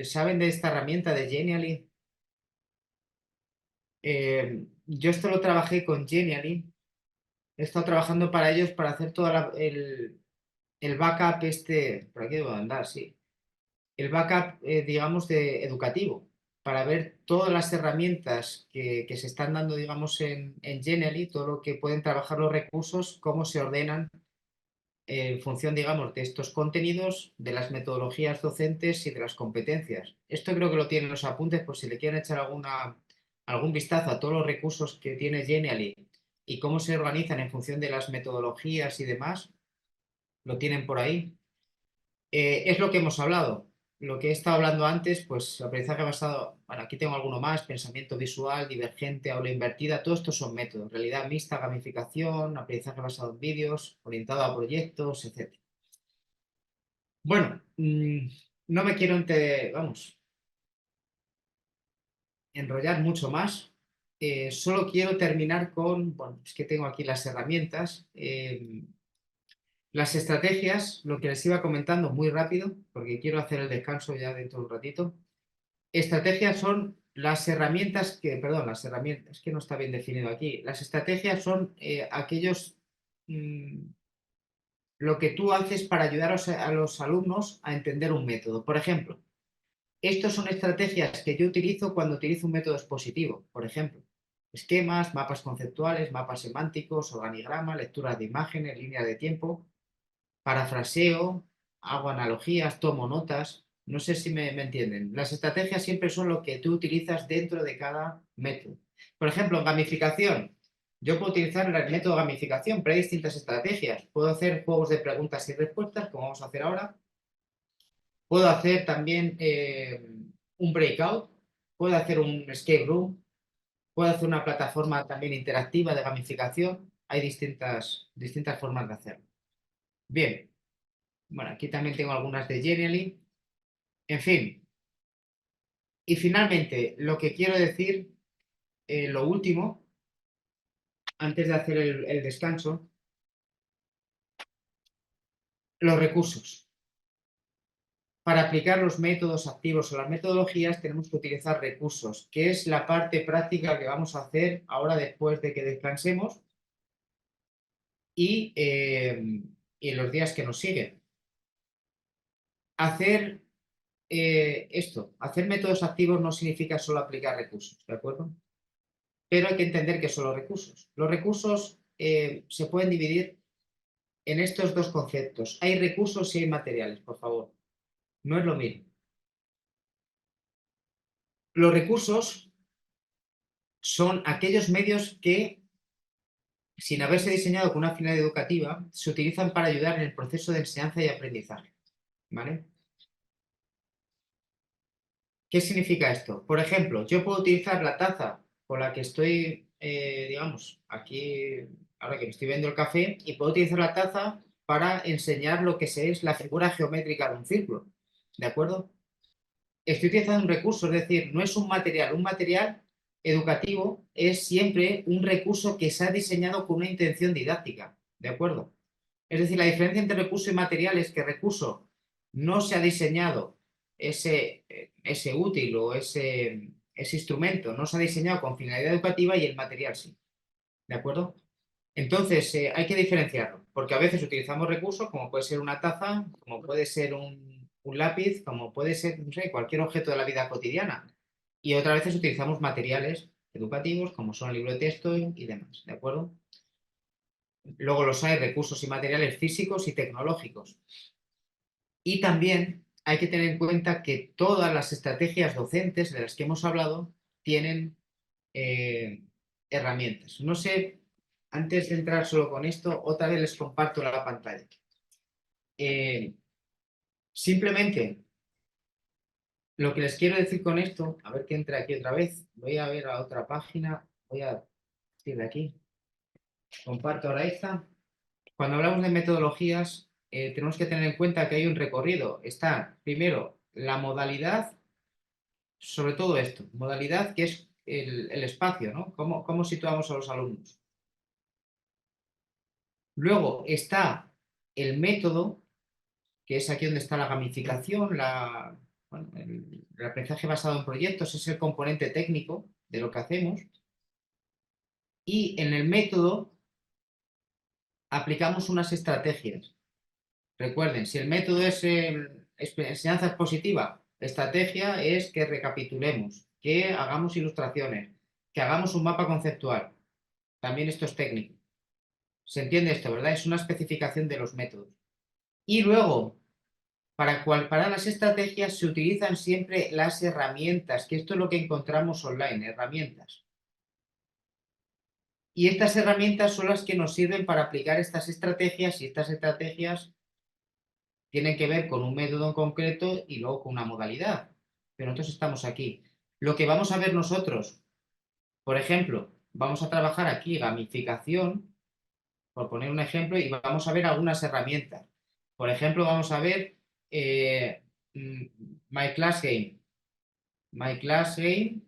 ¿saben de esta herramienta de Genially? Yo esto lo trabajé con Genially. He estado trabajando para ellos para hacer todo el backup por aquí debo andar, sí. El backup, digamos, educativo, para ver todas las herramientas que se están dando, digamos, en Genially, todo lo que pueden trabajar los recursos, cómo se ordenan en función, digamos, de estos contenidos, de las metodologías docentes y de las competencias. Esto creo que lo tienen los apuntes por si le quieren echar algún vistazo a todos los recursos que tiene Genially y cómo se organizan en función de las metodologías y demás. lo tienen por ahí. Es lo que hemos hablado. Lo que he estado hablando antes, pues aprendizaje basado, bueno, aquí tengo alguno más, pensamiento visual, divergente, aula invertida, todo esto son métodos, realidad mixta, gamificación, aprendizaje basado en vídeos, orientado a proyectos, etc. Bueno, no me quiero enrollar mucho más. Solo quiero terminar con, bueno, es que tengo aquí las herramientas. Las estrategias, lo que les iba comentando muy rápido, porque quiero hacer el descanso ya dentro de un ratito. Estrategias son las herramientas las herramientas, que no está bien definido aquí. Las estrategias son lo que tú haces para ayudar a los alumnos a entender un método. Por ejemplo, estas son estrategias que yo utilizo cuando utilizo un método expositivo. Por ejemplo, esquemas, mapas conceptuales, mapas semánticos, organigrama, lectura de imágenes, línea de tiempo, parafraseo, hago analogías, tomo notas. No sé si me entienden. Las estrategias siempre son lo que tú utilizas dentro de cada método. Por ejemplo, en gamificación, yo puedo utilizar el método gamificación, pero hay distintas estrategias. Puedo hacer juegos de preguntas y respuestas, como vamos a hacer ahora. Puedo hacer también un breakout. Puedo hacer un escape room. Puedo hacer una plataforma también interactiva de gamificación. Hay distintas formas de hacerlo. Bien. Bueno, aquí también tengo algunas de Genially. En fin. Y finalmente, lo que quiero decir, lo último, antes de hacer el descanso, los recursos. Para aplicar los métodos activos o las metodologías tenemos que utilizar recursos, que es la parte práctica que vamos a hacer ahora después de que descansemos y en los días que nos siguen. Hacer hacer métodos activos no significa solo aplicar recursos, ¿de acuerdo? Pero hay que entender qué son los recursos. Los recursos se pueden dividir en estos dos conceptos. Hay recursos y hay materiales, por favor. No es lo mismo. Los recursos son aquellos medios que, sin haberse diseñado con una finalidad educativa, se utilizan para ayudar en el proceso de enseñanza y aprendizaje. ¿Vale? ¿Qué significa esto? Por ejemplo, yo puedo utilizar la taza con la que estoy, digamos, aquí, ahora que me estoy viendo el café, y puedo utilizar la taza para enseñar lo que es la figura geométrica de un círculo. ¿De acuerdo? Estoy utilizando un recurso, es decir, no es un material. Un material educativo es siempre un recurso que se ha diseñado con una intención didáctica. ¿De acuerdo? Es decir, la diferencia entre recurso y material es que recurso no se ha diseñado ese útil o ese instrumento, no se ha diseñado con finalidad educativa y el material sí. ¿De acuerdo? Entonces, hay que diferenciarlo, porque a veces utilizamos recursos como puede ser una taza, como puede ser un lápiz, como puede ser, no sé, cualquier objeto de la vida cotidiana. Y otras veces utilizamos materiales educativos como son el libro de texto y demás. ¿De acuerdo? Luego los hay recursos y materiales físicos y tecnológicos. Y también hay que tener en cuenta que todas las estrategias docentes de las que hemos hablado tienen herramientas. No sé, antes de entrar solo con esto, otra vez les comparto la pantalla. Simplemente, lo que les quiero decir con esto, a ver que entre aquí otra vez, voy a ver a otra página, voy a ir de aquí, comparto ahora esta. Cuando hablamos de metodologías, tenemos que tener en cuenta que hay un recorrido. Está, primero, la modalidad, sobre todo esto, modalidad que es el espacio, ¿no? ¿Cómo situamos a los alumnos? Luego está el método, que es aquí donde está la gamificación, el aprendizaje basado en proyectos, es el componente técnico de lo que hacemos. Y en el método aplicamos unas estrategias. Recuerden, si el método es enseñanza expositiva, estrategia es que recapitulemos, que hagamos ilustraciones, que hagamos un mapa conceptual. También esto es técnico. ¿Se entiende esto, verdad? Es una especificación de los métodos. Y luego, para las estrategias se utilizan siempre las herramientas, que esto es lo que encontramos online, herramientas. Y estas herramientas son las que nos sirven para aplicar estas estrategias y estas estrategias tienen que ver con un método en concreto y luego con una modalidad. Pero nosotros estamos aquí. Lo que vamos a ver nosotros, por ejemplo, vamos a trabajar aquí gamificación, por poner un ejemplo, y vamos a ver algunas herramientas. Por ejemplo, vamos a ver My Class Game. My Class Game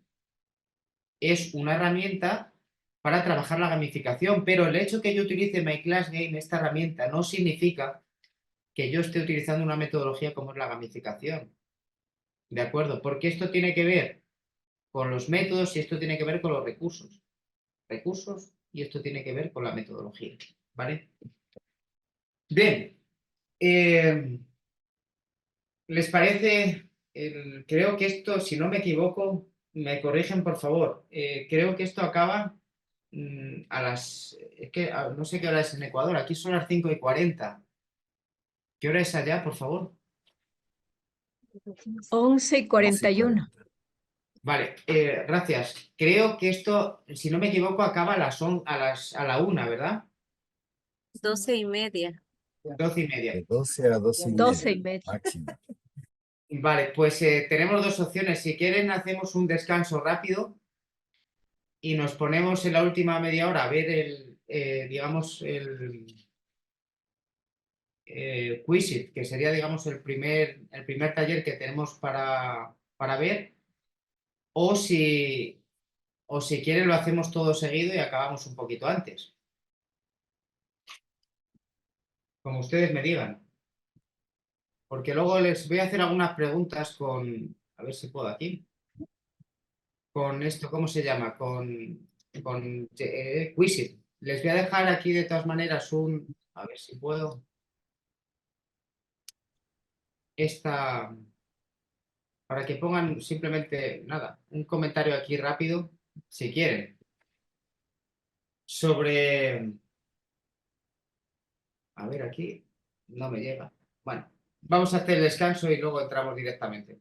es una herramienta para trabajar la gamificación, pero el hecho que yo utilice My Class Game, esta herramienta, no significa que yo esté utilizando una metodología como es la gamificación. ¿De acuerdo? Porque esto tiene que ver con los métodos y esto tiene que ver con los recursos. Recursos y esto tiene que ver con la metodología. ¿Vale? Bien. ¿Les parece? Creo que esto, si no me equivoco, me corrigen por favor. Creo que esto acaba a las... Es que no sé qué hora es en Ecuador. Aquí son las 5:40. ¿Qué hora es allá, por favor? 11:41. Vale, gracias. Creo que esto, si no me equivoco, acaba a la 1, ¿verdad? 12:30. 12:30. De 12 a 12:30. 12:30. Máximo. Vale, pues tenemos dos opciones. Si quieren, hacemos un descanso rápido y nos ponemos en la última media hora a ver digamos, el Quizit, que sería, digamos, el primer taller que tenemos para ver. O si quieren, lo hacemos todo seguido y acabamos un poquito antes. Como ustedes me digan. Porque luego les voy a hacer algunas preguntas a ver si puedo aquí. Con esto, ¿cómo se llama? Con Quizit. Les voy a dejar aquí de todas maneras a ver si puedo. Para que pongan simplemente, nada, un comentario aquí rápido, si quieren, sobre... A ver, aquí no me llega. Bueno, vamos a hacer el descanso y luego entramos directamente.